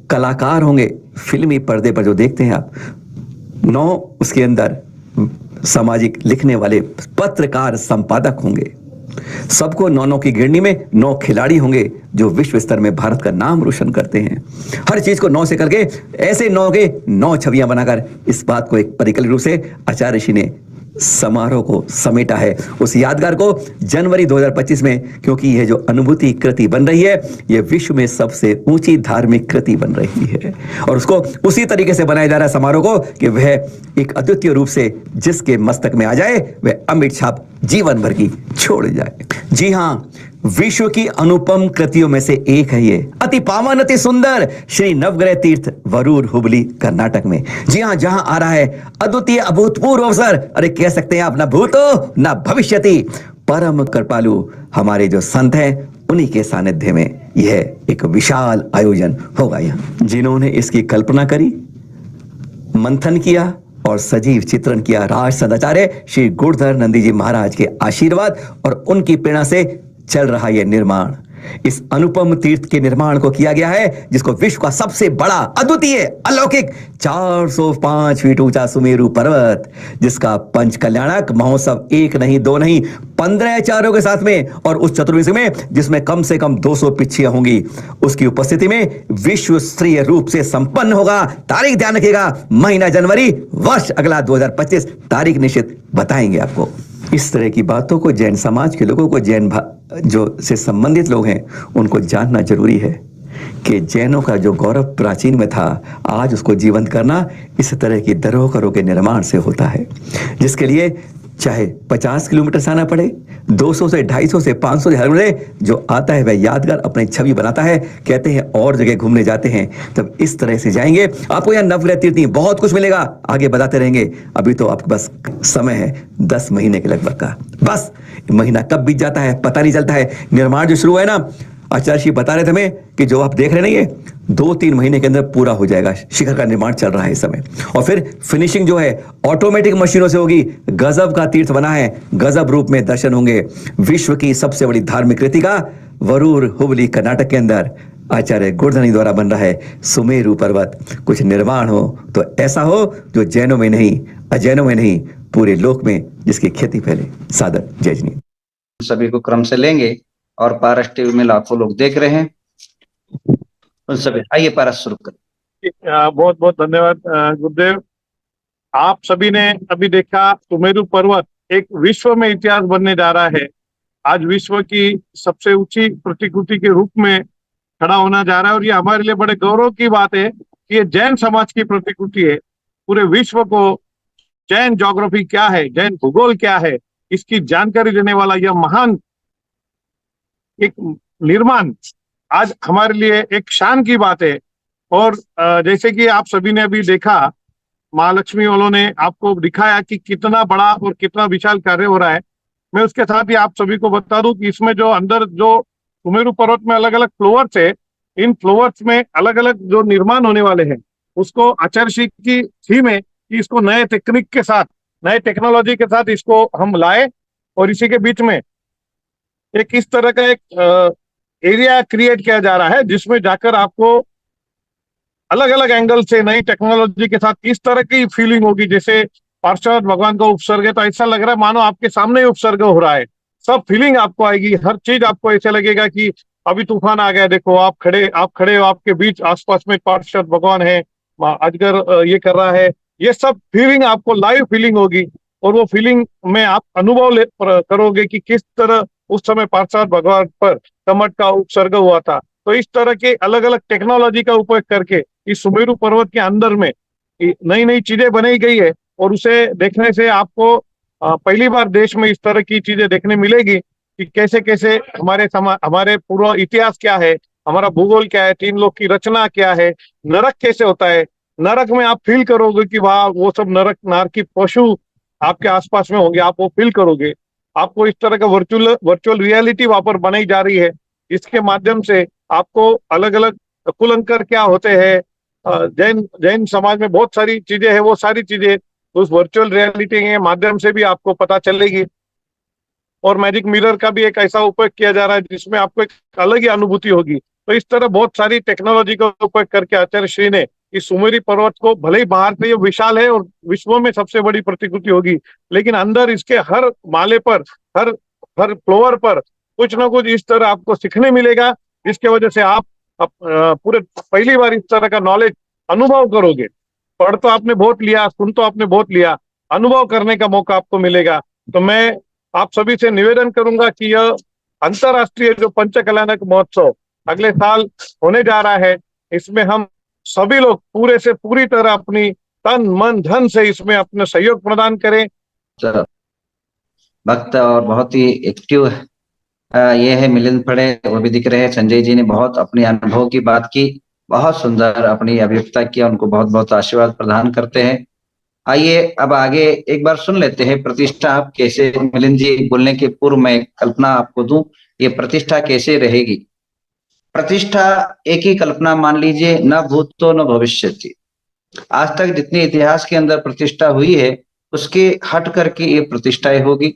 कलाकार होंगे, फिल्मी पर्दे पर जो देखते हैं आप, 9 उसके अंदर सामाजिक लिखने वाले पत्रकार संपादक होंगे। सबको 9 की गिरनी में 9 खिलाड़ी होंगे जो विश्व स्तर में भारत का नाम रोशन करते हैं। हर चीज को 9 से करके ऐसे 9 के 9 छवियां बनाकर इस बात को एक परिकल्पित रूप से आचार्य ऋषि ने समारोह को समेटा है। उस यादगार को जनवरी 2025 में, क्योंकि यह जो अनुभूति कृति बन रही है यह विश्व में सबसे ऊंची धार्मिक कृति बन रही है और उसको उसी तरीके से बनाया जा रहा है समारोह को कि वह एक अद्वितीय रूप से जिसके मस्तक में आ जाए वह अमिट छाप जीवन भर की छोड़ जाए। जी हाँ, विश्व की अनुपम कृतियों में से एक है ये, अति पावन अति सुंदर श्री नवग्रह तीर्थ वरूर हुबली कर्नाटक में। जी हाँ, जहां आ रहा है अद्वितीय अभूतपूर्व अवसर। अरे कह सकते हैं आप, ना भूतो ना भविष्यति। परम कृपालु हमारे जो संत हैं उन्हीं के सानिध्य में यह एक विशाल आयोजन होगा। यहाँ जिन्होंने इसकी कल्पना करी, मंथन किया और सजीव चित्रण किया, राज सदाचार्य श्री गुरुधर नंदी जी महाराज के आशीर्वाद और उनकी प्रेरणा से चल रहा यह निर्माण। इस अनुपम तीर्थ के निर्माण को किया गया है जिसको विश्व का सबसे बड़ा अद्वितीय अलौकिक 405 फीट ऊंचा सुमेरु पर्वत, जिसका पंच कल्याणक महोत्सव 1 नहीं 2 नहीं 15 आचार्यों के साथ में और उस चतुर्वेदी में जिसमें कम से कम 200 पिछियां होंगी, उसकी उपस्थिति में विश्व स्तरीय रूप से संपन्न होगा। तारीख ध्यान रखिएगा, महीना जनवरी, वर्ष अगला 2025। तारीख निश्चित बताएंगे आपको। इस तरह की बातों को जैन समाज के लोगों को, जैन जो से संबंधित लोग हैं उनको जानना जरूरी है कि जैनों का जो गौरव प्राचीन में था आज उसको जीवंत करना इस तरह की धरोहरों के निर्माण से होता है, जिसके लिए चाहे 50 किलोमीटर से आना पड़े, 200 से 250 से 500 से 1000 जो आता है वह यादगार अपनी छवि बनाता है। कहते हैं और जगह घूमने जाते हैं तब इस तरह से जाएंगे, आपको यहाँ नवग्रह तीर्थ नहीं बहुत कुछ मिलेगा, आगे बताते रहेंगे। अभी तो आपके पास समय है 10 महीने के लगभग का, बस महीना कब बीत जाता है पता नहीं चलता है। निर्माण जो शुरू है ना, आचार्य जी बता रहे थे हमें कि जो आप देख रहे हैं ये 2-3 महीने के अंदर पूरा हो जाएगा। शिखर का निर्माण चल रहा है इस समय, और फिर फिनिशिंग जो है ऑटोमेटिक मशीनों से होगी। गजब का तीर्थ बना है, गजब रूप में दर्शन होंगे। विश्व की सबसे बड़ी धार्मिक कृति का वरूर हुबली कर्नाटक के अंदर आचार्य गुरधनी द्वारा बन रहा है सुमेरु पर्वत। कुछ निर्माण हो तो ऐसा हो जो जैनों में नहीं, अजैनों में नहीं, पूरे लोक में जिसकी ख्याति फैले। सादर जय जिनी। सभी को क्रम से लेंगे और पारस टीवी में लाखों लोग देख रहे हैं, उन सभी आइए पारस शुरू करें। बहुत बहुत धन्यवाद गुरुदेव। आप सभी ने अभी देखा सुमेरु पर्वत एक विश्व में इतिहास बनने जा रहा है। आज विश्व की सबसे ऊंची प्रतिकृति के रूप में खड़ा होना जा रहा है, और ये हमारे लिए बड़े गौरव की बात है कि ये जैन समाज की प्रतिकृति है। पूरे विश्व को जैन ज्योग्राफी क्या है, जैन भूगोल क्या है, इसकी जानकारी देने वाला यह महान एक निर्माण आज हमारे लिए एक शान की बात है। और जैसे कि आप सभी ने अभी देखा, महालक्ष्मी वालों ने आपको दिखाया कि कितना बड़ा और कितना विशाल कार्य हो रहा है। मैं उसके साथ ही आप सभी को बता दूं कि इसमें जो अंदर जो सुमेरु पर्वत में अलग अलग फ्लोवर्स है, इन फ्लोवर्स में अलग अलग जो निर्माण होने वाले हैं, उसको आचार्य श्री की थीम है कि इसको नए टेक्निक के साथ, नए टेक्नोलॉजी के साथ इसको हम लाए, और इसी के बीच में एक इस तरह का एक एरिया क्रिएट किया जा रहा है जिसमें जाकर आपको अलग अलग एंगल से नई टेक्नोलॉजी के साथ इस तरह की फीलिंग होगी। जैसे पार्श्वनाथ भगवान का उपसर्ग है तो ऐसा लग रहा है मानो आपके सामने ही उपसर्ग हो रहा है। सब फीलिंग आपको आएगी, हर चीज आपको ऐसा लगेगा कि अभी तूफान आ गया, देखो आप खड़े हो, आपके बीच आसपास में पार्श्वनाथ भगवान है, अजगर ये कर रहा है। ये सब फीलिंग आपको लाइव फीलिंग होगी, और वो फीलिंग में आप अनुभव करोगे कि किस तरह उस समय पार्श्वनाथ भगवान पर कमट का उपसर्ग हुआ था। तो इस तरह के अलग अलग टेक्नोलॉजी का उपयोग करके इस सुमेरु पर्वत के अंदर में नई नई चीजें बनाई गई है, और उसे देखने से आपको पहली बार देश में इस तरह की चीजें देखने मिलेगी कि कैसे कैसे हमारे पूरा इतिहास क्या है, हमारा भूगोल क्या है, 3 लोक की रचना क्या है, नरक कैसे होता है। नरक में आप फील करोगे कि वहां वो सब नारकी पशु आपके आसपास में होंगे, आप वो फील करोगे। आपको इस तरह का वर्चुअल रियलिटी वहां पर बनाई जा रही है। इसके माध्यम से आपको अलग अलग कुलंकर क्या होते हैं, जैन समाज में बहुत सारी चीजें हैं, वो सारी चीजें उस वर्चुअल रियलिटी के माध्यम से भी आपको पता चलेगी। और मैजिक मिरर का भी एक ऐसा उपयोग किया जा रहा है जिसमें आपको एक अलग ही अनुभूति होगी। तो इस तरह बहुत सारी टेक्नोलॉजी का उपयोग करके आचार्य श्री ने इस सुमेरु पर्वत को, भले ही बाहर से ये विशाल है और विश्व में सबसे बड़ी प्रतिकृति होगी, लेकिन अंदर इसके हर माले पर, हर हर फ्लोर पर कुछ ना कुछ इस तरह आपको सीखने मिलेगा, जिसके वजह से आप पूरे पहली बार इस तरह का नॉलेज अनुभव करोगे। पढ़ तो आपने बहुत लिया, सुन तो आपने बहुत लिया, अनुभव करने का मौका आपको मिलेगा। तो मैं आप सभी से निवेदन करूंगा कि यह अंतरराष्ट्रीय जो पंच कल्याणक महोत्सव अगले साल होने जा रहा है, इसमें हम सभी लोग पूरे से पूरी तरह अपनी तन मन धन से इसमें अपना सहयोग प्रदान करें। भक्त और बहुत ही एक्टिव ये है मिलिंद फड़े, वो भी दिख रहे हैं। संजय जी ने बहुत अपने अनुभव की बात की, बहुत सुंदर अपनी अभिव्यक्ता किया, उनको बहुत बहुत आशीर्वाद प्रदान करते हैं। आइए अब आगे एक बार सुन लेते हैं प्रतिष्ठा आप कैसे, मिलिंद जी बोलने के पूर्व मैं कल्पना आपको दूं, ये प्रतिष्ठा कैसे रहेगी। प्रतिष्ठा एक ही कल्पना मान लीजिए, न भूतो न भविष्यति। आज तक जितनी इतिहास के अंदर प्रतिष्ठा हुई है उसके हट करके ये प्रतिष्ठाएं होगी।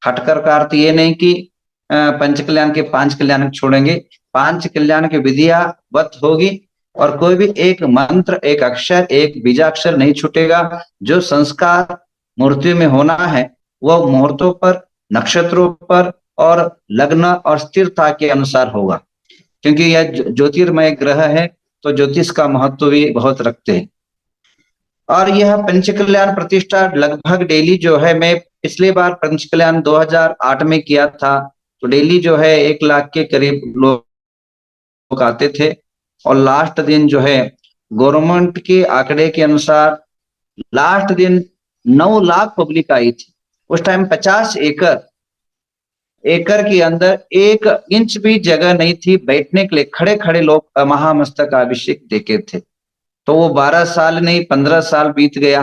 हटकर का अर्थ ये नहीं कि पंच कल्याण के 5 कल्याण छोड़ेंगे, 5 कल्याण की विधियावत होगी, और कोई भी एक मंत्र, एक अक्षर, एक बीजाक्षर नहीं छूटेगा। जो संस्कार मूर्ति में होना है वो मुहूर्तों पर, नक्षत्रों पर और लग्न और स्थिरता के अनुसार होगा, क्योंकि यह ज्योतिर्मय ग्रह है तो ज्योतिष का महत्व भी बहुत रखते हैं। और यह पंच कल्याण प्रतिष्ठा लगभग डेली जो है, मैं पिछले बार पंच कल्याण 2008 में किया था, तो डेली जो है 1 लाख के करीब लोग आते थे, और लास्ट दिन जो है गवर्नमेंट के आंकड़े के अनुसार लास्ट दिन 9 लाख पब्लिक आई थी। उस टाइम 50 एकड़ के अंदर 1 इंच भी जगह नहीं थी बैठने के लिए, खड़े खड़े लोग महामस्तक अभिषेक देखे थे। तो वो 12 साल नहीं 15 साल बीत गया,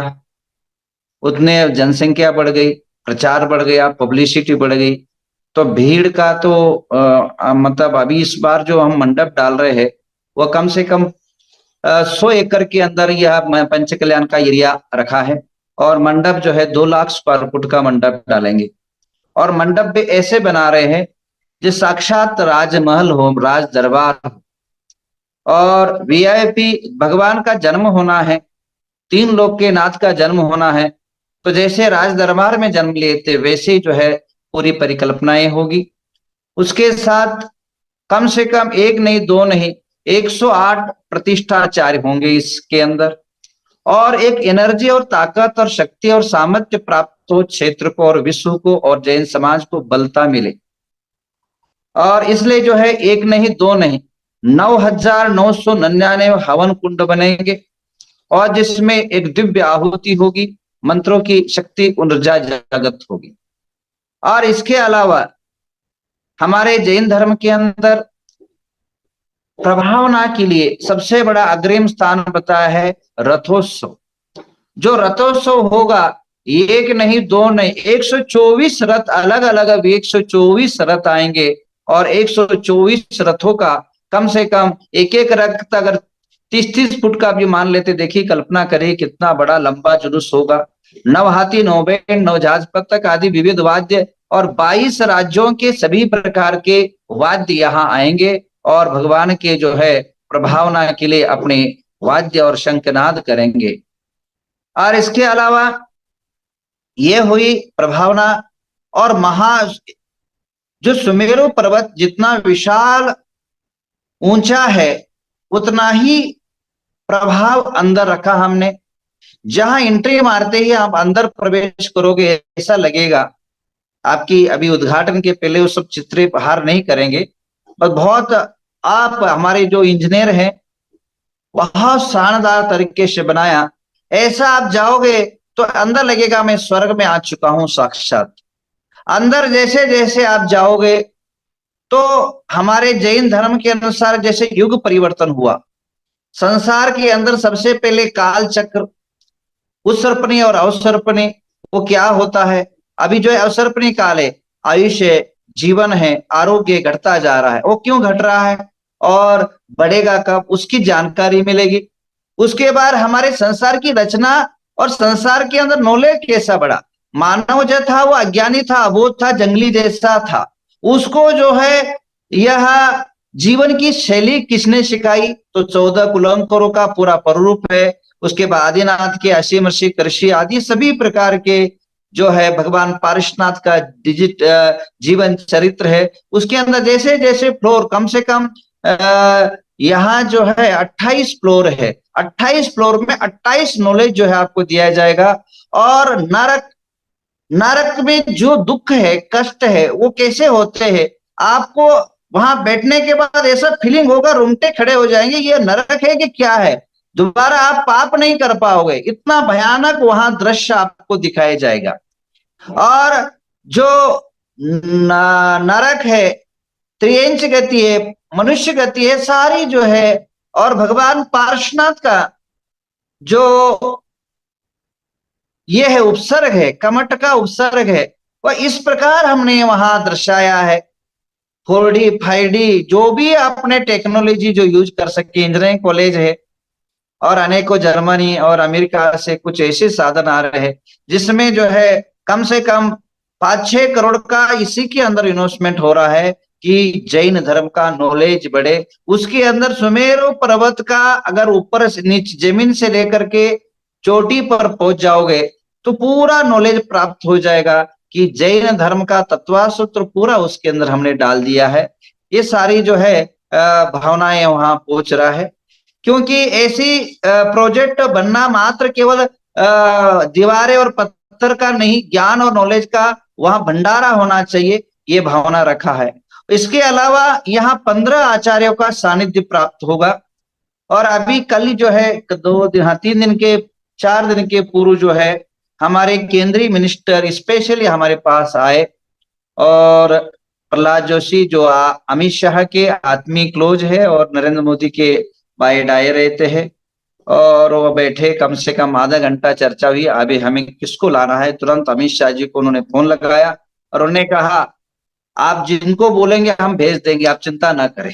उतने जनसंख्या बढ़ गई, प्रचार बढ़ गया, पब्लिसिटी बढ़ गई। तो भीड़ का तो मतलब अभी इस बार जो हम मंडप डाल रहे हैं वो कम से कम 100 एकड़ के अंदर यह पंच कल्याण का एरिया रखा है और मंडप जो है 2 लाख स्क्वायर फुट का मंडप डालेंगे और मंडप भी ऐसे बना रहे हैं जो साक्षात राजमहल हो, राज दरबार हो। और वीआईपी भगवान का जन्म होना है, 3 लोक के नाथ का जन्म होना है, तो जैसे राज दरबार में जन्म लिए थे वैसे ही जो है पूरी परिकल्पनाएं होगी। उसके साथ कम से कम 1 नहीं 2 नहीं 108 प्रतिष्ठाचार्य होंगे इसके अंदर और एक एनर्जी और ताकत और शक्ति और सामर्थ्य प्राप्त हो क्षेत्र को और विश्व को और जैन समाज को बलता मिले। और इसलिए जो है 1 नहीं 2 नहीं 9,999 हवन कुंड बनेंगे और जिसमें एक दिव्य आहुति होगी, मंत्रों की शक्ति ऊर्जा जागृत होगी। और इसके अलावा हमारे जैन धर्म के अंदर प्रभावना के लिए सबसे बड़ा अग्रिम स्थान बताया है रथोत्सव। जो रथोत्सव होगा 1 नहीं 2 नहीं 124 रथ, अलग अलग 124 रथ आएंगे और 124 रथों का कम से कम एक रथ अगर 30-30 फुट का भी मान लेते, देखिए कल्पना करिए कितना बड़ा लंबा जुलूस होगा। 9 हाथी 9 बैल 9 जहाज पतक आदि विविध वाद्य और 22 राज्यों के सभी प्रकार के वाद्य यहाँ आएंगे और भगवान के जो है प्रभावना के लिए अपने वाद्य और शंखनाद करेंगे। और इसके अलावा ये हुई प्रभावना। और जो सुमेरु पर्वत जितना विशाल ऊंचा है उतना ही प्रभाव अंदर रखा हमने। जहां एंट्री मारते ही आप अंदर प्रवेश करोगे ऐसा लगेगा आपकी, अभी उद्घाटन के पहले वो सब चित्रे बाहर नहीं करेंगे, पर बहुत आप हमारे जो इंजीनियर हैं बहुत शानदार तरीके से बनाया। ऐसा आप जाओगे तो अंदर लगेगा मैं स्वर्ग में आ चुका हूं साक्षात। अंदर जैसे जैसे आप जाओगे तो हमारे जैन धर्म के अनुसार जैसे युग परिवर्तन हुआ, संसार के अंदर सबसे पहले काल चक्र, उत्सर्पणी और अवसर्पणी, वो क्या होता है। अभी जो है अवसर्पणी काल है, आयुष्य जीवन है, आरोग्य घटता जा रहा है, वो क्यों घट रहा है और बढ़ेगा कब उसकी जानकारी मिलेगी। उसके बाद हमारे संसार की रचना और संसार के अंदर नॉलेज कैसा बढ़ा। मानव जो था वो अज्ञानी था, अबोध था, जंगली जैसा था, उसको जो है यह जीवन की शैली किसने सिखाई, तो 14 कुलंकरों का पूरा प्ररूप है। उसके बाद आदिनाथ के असीम ऋषि कृषि आदि सभी प्रकार के जो है भगवान पारसनाथ का जीवन चरित्र है। उसके अंदर जैसे जैसे फ्लोर कम से कम यहाँ जो है 28 फ्लोर है, 28 फ्लोर में 28 नॉलेज जो है आपको दिया जाएगा। और नरक में जो दुख है, कष्ट है, वो कैसे होते हैं, आपको वहां बैठने के बाद ऐसा फीलिंग होगा, रोंगटे खड़े हो जाएंगे, ये नरक है कि क्या है, दोबारा आप पाप नहीं कर पाओगे, इतना भयानक वहां दृश्य आपको दिखाया जाएगा। और जो नरक है, त्रियंच गति है, मनुष्य गति है, सारी जो है, और भगवान पार्श्वनाथ का जो ये है उपसर्ग है, कमट का उपसर्ग है, वह इस प्रकार हमने वहां दर्शाया है। 4D 5D जो भी आपने टेक्नोलॉजी जो यूज कर सके, इंजीनियरिंग कॉलेज है और अनेकों जर्मनी और अमेरिका से कुछ ऐसे साधन आ रहे हैं जिसमें जो है कम से कम 5-6 करोड़ का इसी के अंदर इन्वेस्टमेंट हो रहा है कि जैन धर्म का नॉलेज बढ़े। उसके अंदर सुमेरु पर्वत का अगर ऊपर नीचे जमीन से लेकर के चोटी पर पहुंच जाओगे तो पूरा नॉलेज प्राप्त हो जाएगा कि जैन धर्म का तत्वसूत्र पूरा उसके अंदर हमने डाल दिया है। ये सारी जो है भावनाएं वहां पहुंच रहा है, क्योंकि ऐसी प्रोजेक्ट बनना मात्र केवल दीवारें और पत्थर का नहीं, ज्ञान और नॉलेज का वहां भंडारा होना चाहिए, ये भावना रखा है। इसके अलावा यहाँ 15 आचार्यों का सानिध्य प्राप्त होगा। और अभी कल जो है 3 दिन के 4 दिन के पूर्व जो है हमारे केंद्रीय मिनिस्टर स्पेशली हमारे पास आए और प्रहलाद जोशी जो अमित शाह के आत्मीय क्लोज है और नरेंद्र मोदी के बाय डाय रहते हैं, और वो बैठे, कम से कम आधा घंटा चर्चा हुई। अभी हमें किसको लाना है, तुरंत अमित शाह जी को उन्होंने फोन लगाया और उन्होंने कहा आप जिनको बोलेंगे हम भेज देंगे, आप चिंता ना करें।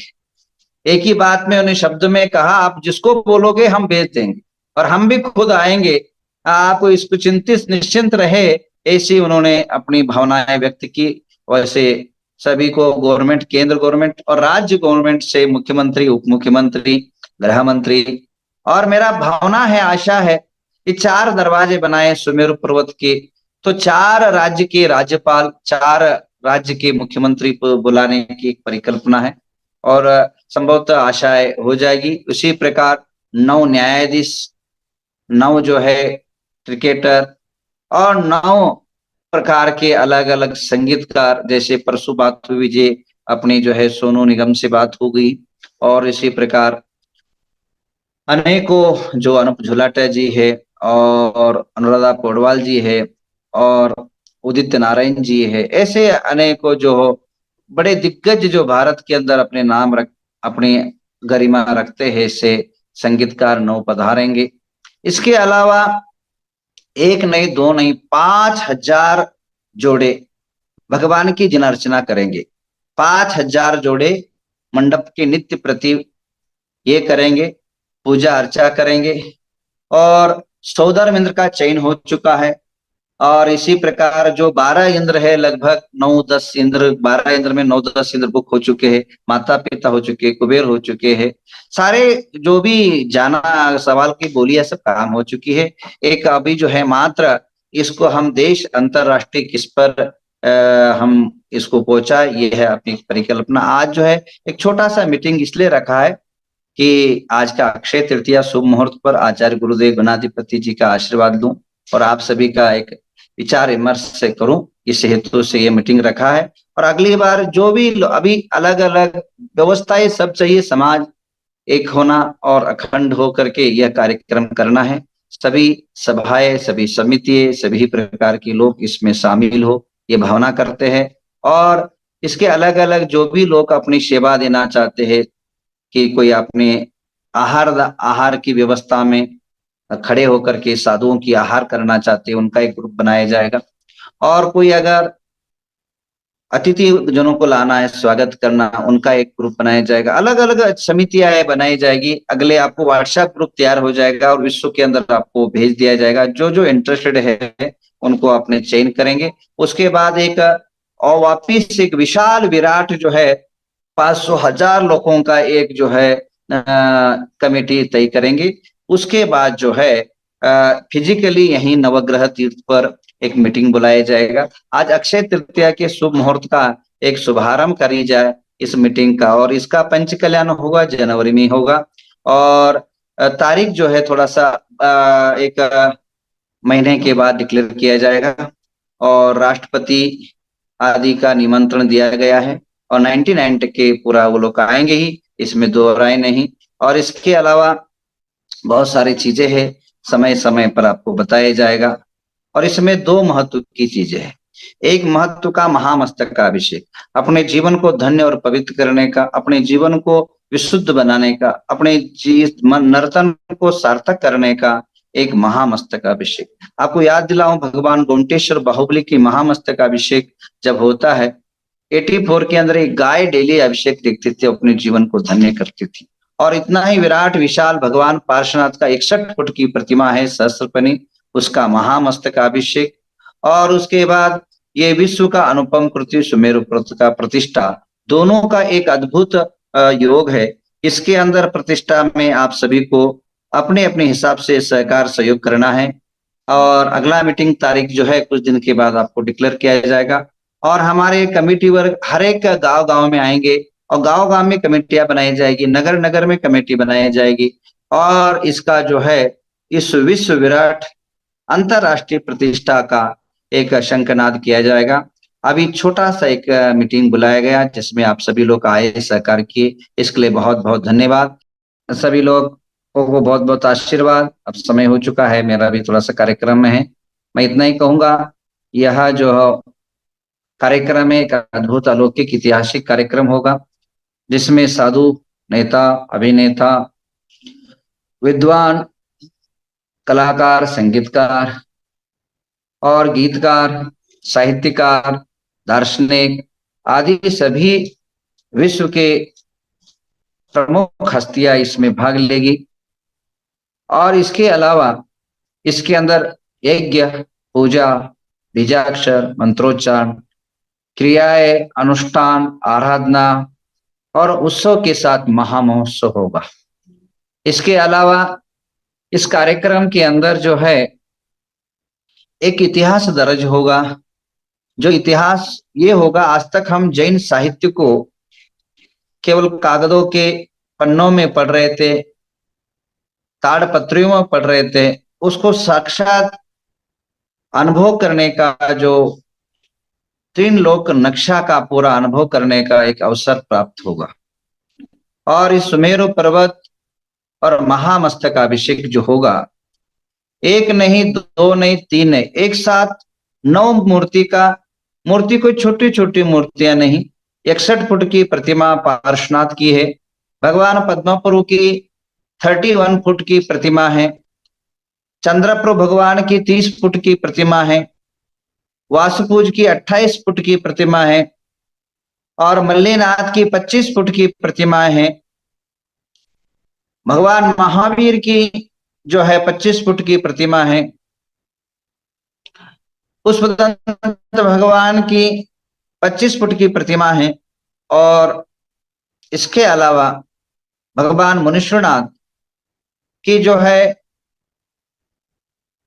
एक ही बात में उन्हें शब्द में कहा, आप जिसको बोलोगे हम भेज देंगे और हम भी खुद आएंगे, आप इसको चिंतित निश्चिंत रहे, ऐसी उन्होंने अपनी भावनाएं व्यक्त की। वैसे सभी को गवर्नमेंट, केंद्र गवर्नमेंट और राज्य गवर्नमेंट से मुख्यमंत्री, उप मुख्यमंत्री, गृह मंत्री, और मेरा भावना है, आशा है कि 4 दरवाजे बनाए सुमेरु पर्वत के, तो 4 राज्य के राज्यपाल, 4 राज्य के मुख्यमंत्री को बुलाने की एक परिकल्पना है और संभवतः आशाएं हो जाएगी। उसी प्रकार 9 न्यायाधीश, 9 जो है क्रिकेटर और 9 प्रकार के अलग अलग संगीतकार, जैसे परसों बात हुई जी अपनी जो है सोनू निगम से बात हो गई, और इसी प्रकार अनेकों जो अनूप झुलाटा जी है और अनुराधा पौडवाल जी है और उदित नारायण जी है, ऐसे अनेकों जो बड़े दिग्गज जो भारत के अंदर अपने नाम अपनी गरिमा रखते हैं, ऐसे संगीतकार 9 पधारेंगे। इसके अलावा 1 नहीं 2 नहीं 5000 जोड़े भगवान की जिन अर्चना करेंगे, 5000 जोड़े मंडप के नित्य प्रति ये करेंगे, पूजा अर्चा करेंगे। और 14 इंद्र का चयन हो चुका है और इसी प्रकार जो 12 इंद्र है, लगभग 9-10 इंद्र, 12 इंद्र में 9-10 इंद्र बुक हो चुके हैं, माता पिता हो चुके, कुबेर हो चुके हैं, सारे जो भी जाना सवाल की बोली है सब काम हो चुकी है। एक अभी जो है मात्र इसको हम देश अंतरराष्ट्रीय किस पर हम इसको पहुंचा, ये है अपनी परिकल्पना। आज जो है एक छोटा सा मीटिंग इसलिए रखा है कि आज का अक्षय तृतीया शुभ मुहूर्त पर आचार्य गुरुदेव गणाधिपति जी का आशीर्वाद लूं और आप सभी का एक विचार विमर्श से करूं, इस हेतु से ये मीटिंग रखा है। और अगली बार जो भी अभी अलग अलग व्यवस्थाएं सब चाहिए, समाज एक होना और अखंड हो करके यह कार्यक्रम करना है। सभी सभाएं, सभी समितियां, सभी प्रकार के लोग इसमें शामिल हो, ये भावना करते हैं। और इसके अलग अलग जो भी लोग अपनी सेवा देना चाहते हैं कि कोई अपने आहार की व्यवस्था में खड़े होकर के साधुओं की आहार करना चाहते हैं, उनका एक ग्रुप बनाया जाएगा। और कोई अगर अतिथि जनों को लाना है, स्वागत करना, उनका एक ग्रुप बनाया जाएगा। अलग अलग समितियां बनाई जाएगी। अगले आपको व्हाट्सएप ग्रुप तैयार हो जाएगा और विश्व के अंदर आपको भेज दिया जाएगा। जो जो इंटरेस्टेड है उनको अपने चयन करेंगे। उसके बाद एक और वापिस एक विशाल विराट जो है 500,000 लोगों का एक जो है कमेटी तय करेंगे। उसके बाद जो है फिजिकली यहीं नवग्रह तीर्थ पर एक मीटिंग बुलाया जाएगा। आज अक्षय तृतीया के शुभ मुहूर्त का एक शुभारंभ करी जाए इस मीटिंग का, और इसका पंच कल्याण होगा, जनवरी में होगा। और तारीख जो है थोड़ा सा एक महीने के बाद डिक्लेयर किया जाएगा और राष्ट्रपति आदि का निमंत्रण दिया गया है और 99 के पूरा वो लोग आएंगे ही, इसमें दो राय नहीं। और इसके अलावा बहुत सारी चीजें हैं, समय समय पर आपको बताया जाएगा। और इसमें 2 महत्व की चीजें हैं। एक महत्व का महामस्तक का अभिषेक, अपने जीवन को धन्य और पवित्र करने का, अपने जीवन को विशुद्ध बनाने का, अपने नर्तन को सार्थक करने का एक महामस्तक अभिषेक। आपको याद दिलाऊं, भगवान गोमटेश्वर बाहुबली की महामस्तक अभिषेक जब होता है 84 के अंदर एक गाय डेली अभिषेक देखती थी, अपने जीवन को धन्य करती थी। और इतना ही विराट विशाल भगवान पार्श्वनाथ का 61 फुट की प्रतिमा है सहस्त्रपनी, उसका महामस्तकाभिषेक। और उसके बाद ये विश्व का अनुपम कृति सुमेरु पर्वत का प्रतिष्ठा, दोनों का एक अद्भुत योग है। इसके अंदर प्रतिष्ठा में आप सभी को अपने अपने हिसाब से सहकार सहयोग करना है। और अगला मीटिंग तारीख जो है कुछ दिन के बाद आपको डिक्लेयर किया जाएगा। और हमारे कमेटी वर्ग हर एक गांव गांव में आएंगे और गांव गांव में कमेटियां बनाई जाएगी, नगर नगर में कमेटी बनाई जाएगी। और इसका जो है इस विश्व विराट अंतरराष्ट्रीय प्रतिष्ठा का एक शंखनाद किया जाएगा। अभी छोटा सा एक मीटिंग बुलाया गया जिसमें आप सभी लोग आए, सहकार किए, इसके लिए बहुत बहुत धन्यवाद। सभी लोग को बहुत बहुत आशीर्वाद। अब समय हो चुका है, मेरा भी थोड़ा सा कार्यक्रम में है, मैं इतना ही कहूंगा। यह जो कार्यक्रम है एक अद्भुत अलौकिक ऐतिहासिक कार्यक्रम होगा जिसमें साधु, नेता, अभिनेता, विद्वान, कलाकार, संगीतकार और गीतकार, साहित्यकार, दार्शनिक आदि सभी विश्व के प्रमुख हस्तियां इसमें भाग लेगी। और इसके अलावा इसके अंदर यज्ञ, पूजा, बीजाक्षर, मंत्रोच्चारण, क्रियाएं, अनुष्ठान, आराधना और उत्सव के साथ महामहोत्सव होगा। इसके अलावा इस कार्यक्रम के अंदर जो है एक इतिहास दर्ज होगा। जो इतिहास ये होगा, आज तक हम जैन साहित्य को केवल कागजों के पन्नों में पढ़ रहे थे, ताड़पत्रियों में पढ़ रहे थे, उसको साक्षात अनुभव करने का, जो तीन लोक नक्शा का पूरा अनुभव करने का एक अवसर प्राप्त होगा। और इस सुमेरु पर्वत और महामस्तकाभिषेक जो होगा, एक नहीं, दो नहीं, तीन नहीं, एक साथ 9 मूर्ति कोई छोटी छोटी मूर्तियां नहीं, 61 फुट की प्रतिमा पार्श्वनाथ की है। भगवान पद्मप्रभु की 31 फुट की प्रतिमा है। चंद्रप्रभु भगवान की 30 फुट की प्रतिमा है। वासुपूज की 28 फुट की प्रतिमा है और मल्लीनाथ की 25 फुट की प्रतिमा है। भगवान महावीर की जो है 25 फुट की प्रतिमा है। पुष्पदंत भगवान की 25 फुट की प्रतिमा है। और इसके अलावा भगवान मुनीश्वरनाथ की जो है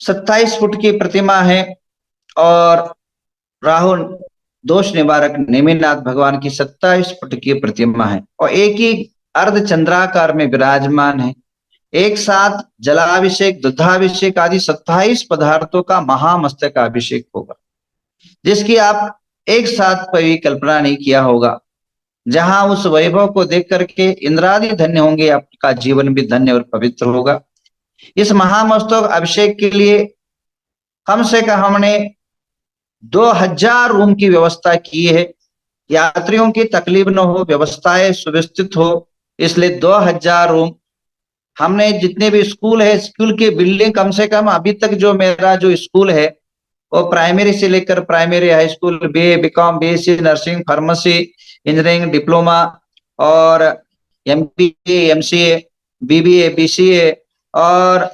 27 फुट की प्रतिमा है। और राहु दोष निवारक नेमिनाथ भगवान की 27 फुट की प्रतिमा है और एक ही अर्ध चंद्राकार में विराजमान है। एक साथ जलाभिषेक, दुग्धाभिषेक आदि 27 पदार्थों का महामस्तकाभिषेक होगा, जिसकी आप एक साथ कभी कल्पना नहीं किया होगा। जहां उस वैभव को देख करके इंद्रादि धन्य होंगे, आपका जीवन भी धन्य और पवित्र होगा। इस महामस्तक अभिषेक के लिए कम से कम हमने 2000 रूम की व्यवस्था की है। यात्रियों की तकलीफ न हो, व्यवस्थाएं सुव्यवस्थित हो, इसलिए 2000 रूम हमने, जितने भी स्कूल है, स्कूल की बिल्डिंग कम से कम अभी तक जो मेरा जो स्कूल है वो प्राइमरी से लेकर primary, high school, BA, BCom, BSc, nursing, pharmacy, engineering, diploma और एमबीए, एमसीए, बीबीए, बीसीए और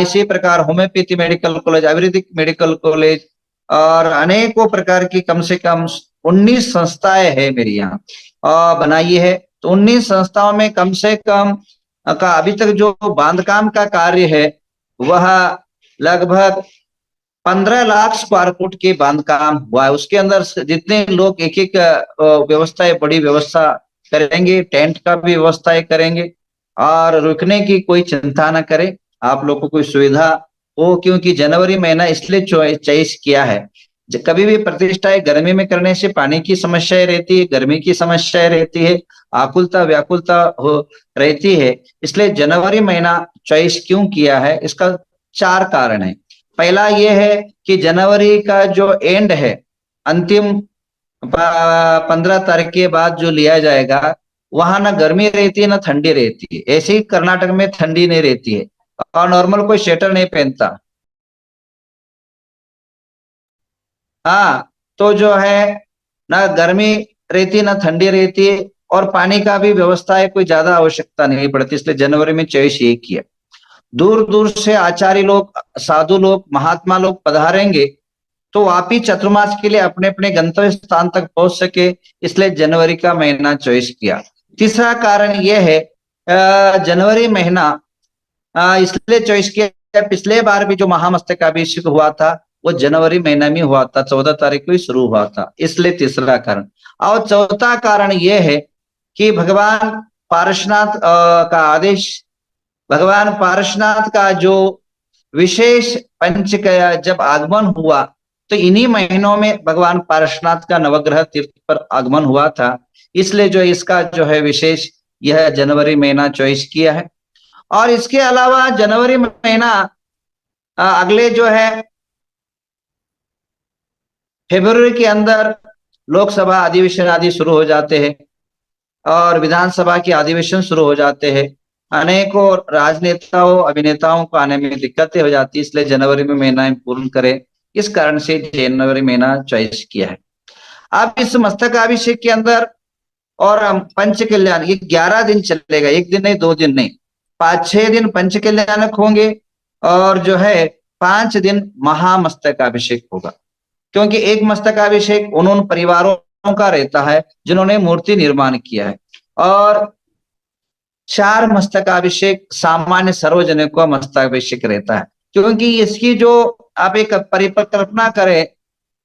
इसी प्रकार homeopathy medical college, Ayurvedic medical college और अनेकों प्रकार की कम से कम 19 संस्थाएं है मेरी यहाँ बनाई है। तो 19 संस्थाओं में कम से कम का अभी तक जो बांधकाम का कार्य है वह लगभग 15 लाख स्क्वायर फुट के बांधकाम हुआ है। उसके अंदर जितने लोग एक एक व्यवस्थाएं, बड़ी व्यवस्था करेंगे, टेंट का भी व्यवस्थाएं करेंगे और रुकने की कोई चिंता न करें, आप लोगों को कोई सुविधा हो, क्योंकि जनवरी महीना इसलिए चॉइस किया है। कभी भी प्रतिष्ठाएं गर्मी में करने से पानी की समस्याएं रहती है, गर्मी की समस्याएं रहती है, आकुलता व्याकुलता हो रहती है, इसलिए जनवरी महीना चॉइस क्यों किया है, इसका 4 कारण है। पहला यह है कि जनवरी का जो एंड है, अंतिम 15 तारीख के बाद जो लिया जाएगा, वहां ना गर्मी रहती है ना ठंडी रहती है। ऐसे ही कर्नाटक में ठंडी नहीं रहती है और नॉर्मल कोई स्वेटर नहीं पहनता। हाँ, तो जो है ना गर्मी रहती ना ठंडी रहती है और पानी का भी व्यवस्था है, कोई ज्यादा आवश्यकता नहीं पड़ती, इसलिए जनवरी में चॉइस ये किया। दूर दूर से आचार्य लोग, साधु लोग, महात्मा लोग पधारेंगे तो आप ही चतुर्मास के लिए अपने अपने गंतव्य स्थान तक पहुंच सके, इसलिए जनवरी का महीना चॉइस किया। तीसरा कारण यह है, जनवरी महीना इसलिए चॉइस किया, पिछले बार भी जो महामस्तकाभिषेक हुआ था वो जनवरी महीना में हुआ था, 14 तारीख को ही शुरू हुआ था, इसलिए तीसरा कारण। और चौथा कारण यह है कि भगवान पारशुनाथ का आदेश, भगवान पारशुनाथ का जो विशेष पंच का जब आगमन हुआ तो इन्हीं महीनों में भगवान पारशुनाथ का नवग्रह तीर्थ पर आगमन हुआ था, इसलिए जो इसका जो है विशेष यह जनवरी महीना चॉइस किया है। और इसके अलावा जनवरी महीना अगले जो है फरवरी के अंदर लोकसभा अधिवेशन आदि शुरू हो जाते हैं और विधानसभा के अधिवेशन शुरू हो जाते हैं। अनेकों राजनेताओं, अभिनेताओं को आने में दिक्कतें हो जाती है, इसलिए जनवरी में महीना पूर्ण करें, इस कारण से जनवरी महीना चॉइस किया है। अब इस मस्तकाभिषेक के अंदर और हम पंच कल्याण, ये 11 दिन चलेगा, एक दिन नहीं, 2 दिन नहीं, 5-6 दिन पंच कल्याणक होंगे और जो है 5 दिन महामस्तकाभिषेक होगा। क्योंकि एक मस्तकाभिषेक उन परिवारों का रहता है जिन्होंने मूर्ति निर्माण किया है, और 4 मस्तकाभिषेक सामान्य सर्वजनिक का मस्तकाभिषेक रहता है। क्योंकि इसकी जो आप एक परिकल्पना करें,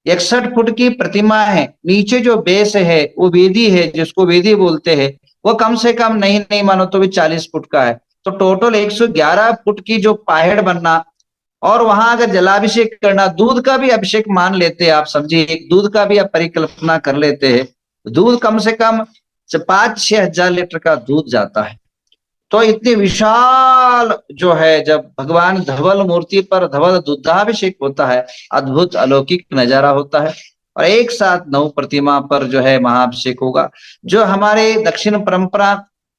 61 फुट की प्रतिमा है, नीचे जो बेस है वो वेदी है, जिसको वेदी बोलते हैं, वो कम से कम नहीं मानो तो भी 40 फुट का है। तो टोटल 111 फुट की जो पायड़ बनना, और वहां अगर जलाभिषेक करना, दूध का भी अभिषेक मान लेते हैं, आप समझिए, एक दूध का भी आप परिकल्पना कर लेते हैं, दूध कम से कम 5-6 हजार लीटर का दूध जाता है। तो इतनी विशाल जो है, जब भगवान धवल मूर्ति पर धवल दुग्धाभिषेक होता है, अद्भुत अलौकिक नजारा होता है। और एक साथ 9 प्रतिमा पर जो है महाअभिषेक होगा। जो हमारे दक्षिण परंपरा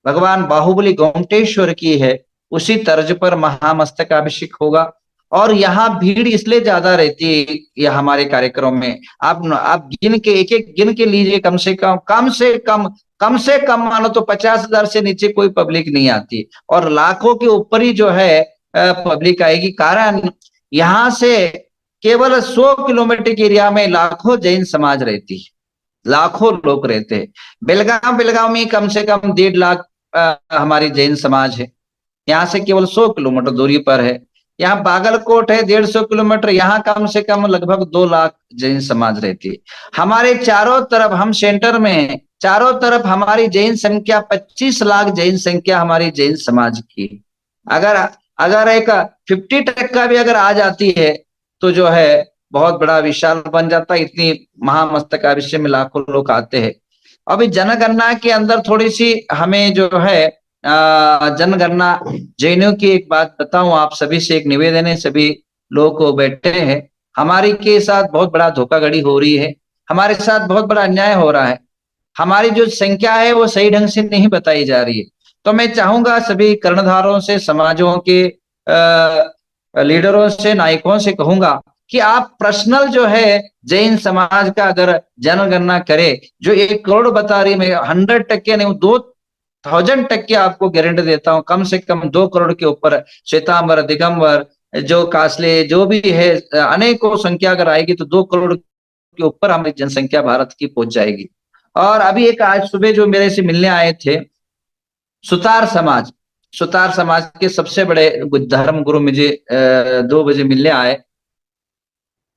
भगवान बाहुबली गोमटेश्वर की है, उसी तर्ज पर महामस्तकाभिषेक होगा। और यहाँ भीड़ इसलिए ज्यादा रहती है यह हमारे कार्यक्रम में, आप गिन के एक गिन के लीजिए, कम से कम मानो तो 50,000 से नीचे कोई पब्लिक नहीं आती, और लाखों के ऊपर ही जो है पब्लिक आएगी। कारण यहाँ से केवल 100 किलोमीटर के एरिया में लाखों जैन समाज रहती है, लाखों लोग रहते हैं। बेलगांव में कम से कम 1.5 लाख हमारी जैन समाज है, यहाँ से केवल 100 किलोमीटर दूरी पर है। यहाँ बागलकोट है 150 किलोमीटर, यहाँ कम से कम लगभग 2 लाख जैन समाज रहती है। हमारे चारों तरफ, हम सेंटर में चारों तरफ हमारी जैन संख्या 25 लाख जैन संख्या हमारी जैन समाज की। अगर एक 50% भी अगर आ जाती है तो जो है बहुत बड़ा विशाल बन जाता है। इतनी महामस्तकाभिषेक में लाखों लोग आते हैं। अभी जनगणना के अंदर थोड़ी सी हमें जो है जनगणना जैनों की एक बात बताऊं आप सभी से, एक निवेदन है, सभी लोग को बैठे हैं, हमारी के साथ बहुत बड़ा धोखाधड़ी हो रही है, हमारे साथ बहुत बड़ा अन्याय हो रहा है। हमारी जो संख्या है वो सही ढंग से नहीं बताई जा रही है। तो मैं चाहूंगा सभी कर्णधारों से, समाजों के लीडरों से, नायकों से कहूंगा कि आप पर्सनल जो है जैन समाज का अगर जनगणना करे, जो 1 करोड़ बता रही, मैं 100% नहीं, 2000% आपको गारंटी देता हूं, कम से कम 2 करोड़ के ऊपर श्वेतांबर, दिगंबर, जो कासले, जो भी है, अनेकों संख्या अगर आएगी तो 2 करोड़ के ऊपर हमारी जनसंख्या भारत की पहुंच जाएगी। और अभी एक आज सुबह जो मेरे से मिलने आए थे सुतार समाज के सबसे बड़े धर्म गुरु मुझे 2 बजे मिलने आए।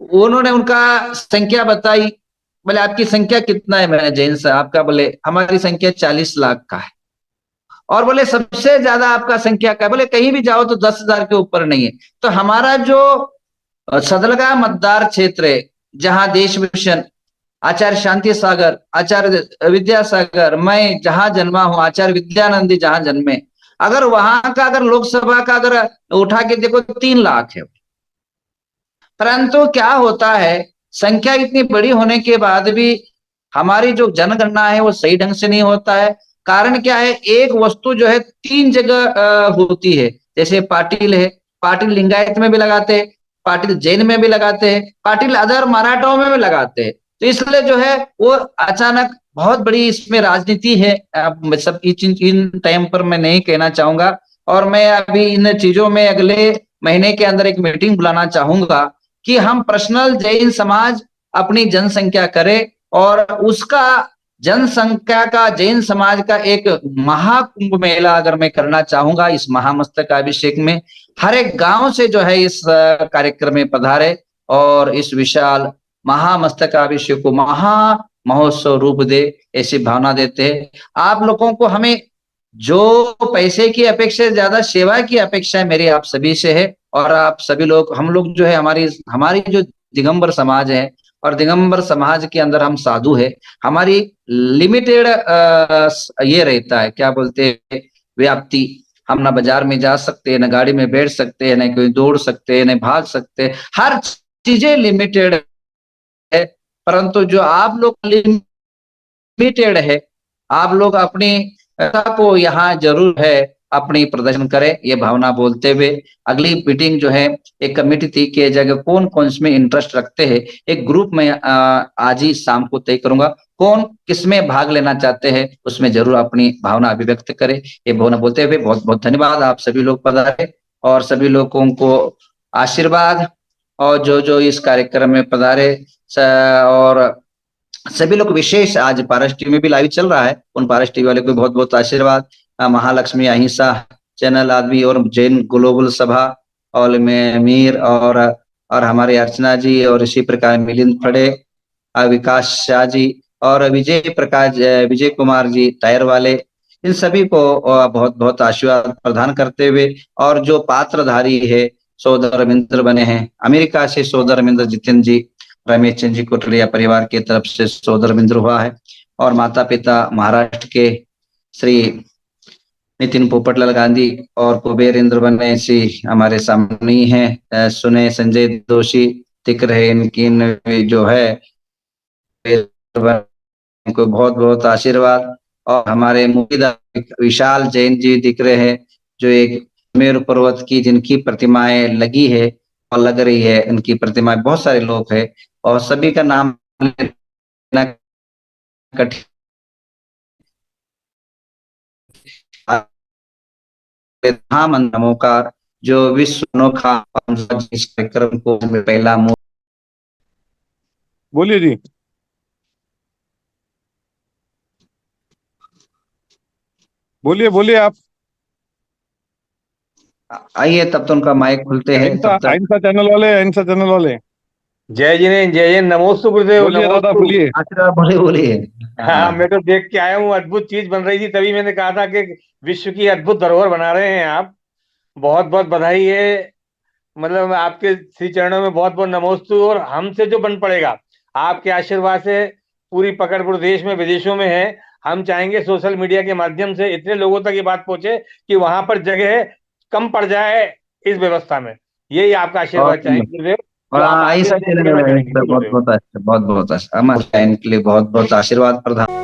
उन्होंने उनका संख्या बताई, बोले आपकी संख्या कितना है? मैंने जैन से आपका, बोले हमारी संख्या 40 लाख का है। और बोले सबसे ज्यादा आपका संख्या का है? बोले कहीं भी जाओ तो 10,000 के ऊपर नहीं है। तो हमारा जो सदलगा मतदार क्षेत्र है, जहां देश भूषण आचार्य शांति सागर, आचार्य विद्यासागर, मैं जहां जन्मा हूं, आचार्य विद्यानंदी जहां जन्मे, अगर वहां का अगर लोकसभा का अगर उठा के देखो तो 3 लाख है। परंतु क्या होता है, संख्या इतनी बड़ी होने के बाद भी हमारी जो जनगणना है वो सही ढंग से नहीं होता है। कारण क्या है, एक वस्तु जो है 3 जगह होती है। जैसे पाटिल है, पाटिल लिंगायत में भी लगाते हैं, पाटिल जैन में भी लगाते हैं, पाटिल अदर मराठों में भी लगाते हैं। तो इसलिए जो है वो अचानक बहुत बड़ी इसमें राजनीति है। अब सब इन टाइम पर मैं नहीं कहना चाहूंगा, और मैं अभी इन चीजों में अगले महीने के अंदर एक मीटिंग बुलाना चाहूंगा कि हम पर्सनल जैन समाज अपनी जनसंख्या करे, और उसका जनसंख्या का जैन समाज का एक महाकुंभ मेला अगर मैं करना चाहूंगा इस महामस्तकाभिषेक में। हर एक गांव से जो है इस कार्यक्रम में पधारे और इस विशाल महामस्तकाभिषेक को महा महोत्सव रूप दे, ऐसी भावना देते हैं। आप लोगों को, हमें जो पैसे की अपेक्षा से ज्यादा सेवा की अपेक्षा मेरी आप सभी से है। और आप सभी लोग, हम लोग जो है हमारी जो दिगंबर समाज है, और दिगंबर समाज के अंदर हम साधु है, हमारी लिमिटेड ये रहता है, क्या बोलते हैं, व्याप्ति। हम ना बाजार में जा सकते हैं, ना गाड़ी में बैठ सकते हैं, ना कोई दौड़ सकते हैं, ना भाग सकते हैं, हर चीजें लिमिटेड है। परंतु जो आप लोग लिमिटेड है, आप लोग अपनी को यहाँ जरूर है अपनी प्रदर्शन करें, ये भावना बोलते हुए अगली मीटिंग जो है एक कमेटी थी कि जगह कौन कौन इसमें इंटरेस्ट रखते हैं, एक ग्रुप में आज ही शाम को तय करूंगा कौन किसमें भाग लेना चाहते हैं, उसमें जरूर अपनी भावना अभिव्यक्त करें। ये भावना बोलते हुए बहुत बहुत धन्यवाद, आप सभी लोग पधारे और सभी लोगों को आशीर्वाद, और जो जो इस कार्यक्रम में पधारे और सभी लोग विशेष, आज पारस टीवी में भी लाइव चल रहा है, उन पारस टीवी वाले को बहुत बहुत आशीर्वाद। महालक्ष्मी अहिंसा चैनल आदमी और जैन ग्लोबल सभा और में मीर और हमारे अर्चना जी और इसी प्रकार मिलिंद फड़े, विकास शाह जी और विजय कुमार जी टायर वाले, इन सभी को बहुत बहुत आशीर्वाद प्रदान करते हुए, और जो पात्रधारी है सौदर रविंद्र बने हैं अमेरिका से, सौदर रविंद्र जितिन जी, रमेश चंद जी कोटलिया परिवार की तरफ से सौदर रविंद्र हुआ है, और माता पिता महाराष्ट्र के श्री नितिन पोपटलाल गांधी और कुबेर इंद्र बने सी हमारे सामने ही हैं, सुने संजय दोषी दिख रहे, इनकी जो है इनको बहुत बहुत आशीर्वाद। और हमारे मुफीदा विशाल जैन जी दिख रहे हैं, जो एक मेरु पर्वत की जिनकी प्रतिमाएं लगी है और लग रही है, उनकी प्रतिमाएं बहुत सारे लोग हैं और सभी का नाम लेना कठिन, नमोकार जो विश्व अनोखा इस कार्यक्रम को पहला बोलिए जी। बोलिए बोलिए आप। आइए तब तो उनका माइक खुलते हैं तब तक। अहिंसा चैनल वाले जय जिने जय जय, नमोस्तु गुरुदेव, बोलिए दादा, नमोस्तु। बोलिए। आशीर्वाद बोले बोलिए। हाँ, मैं तो देख के आया हूँ, अद्भुत चीज बन रही थी, तभी मैंने कहा था कि विश्व की अद्भुत धरोहर बना रहे हैं आप। बहुत बहुत बधाई है, मतलब आपके श्री चरणों में बहुत बहुत नमोस्तु। और हमसे जो बन पड़ेगा आपके आशीर्वाद से, पूरी पकड़ पूरे देश में विदेशों में है, हम चाहेंगे सोशल मीडिया के माध्यम से इतने लोगों तक ये बात पहुंचे कि वहां पर जगह कम पड़ जाए इस व्यवस्था में। यही आपका आशीर्वाद चाहेंगे गुरुदेव। और ऐसा चैनल बहुत बहुत अच्छा, बहुत बहुत अच्छा, हमारे के लिए बहुत बहुत आशीर्वाद प्रदान।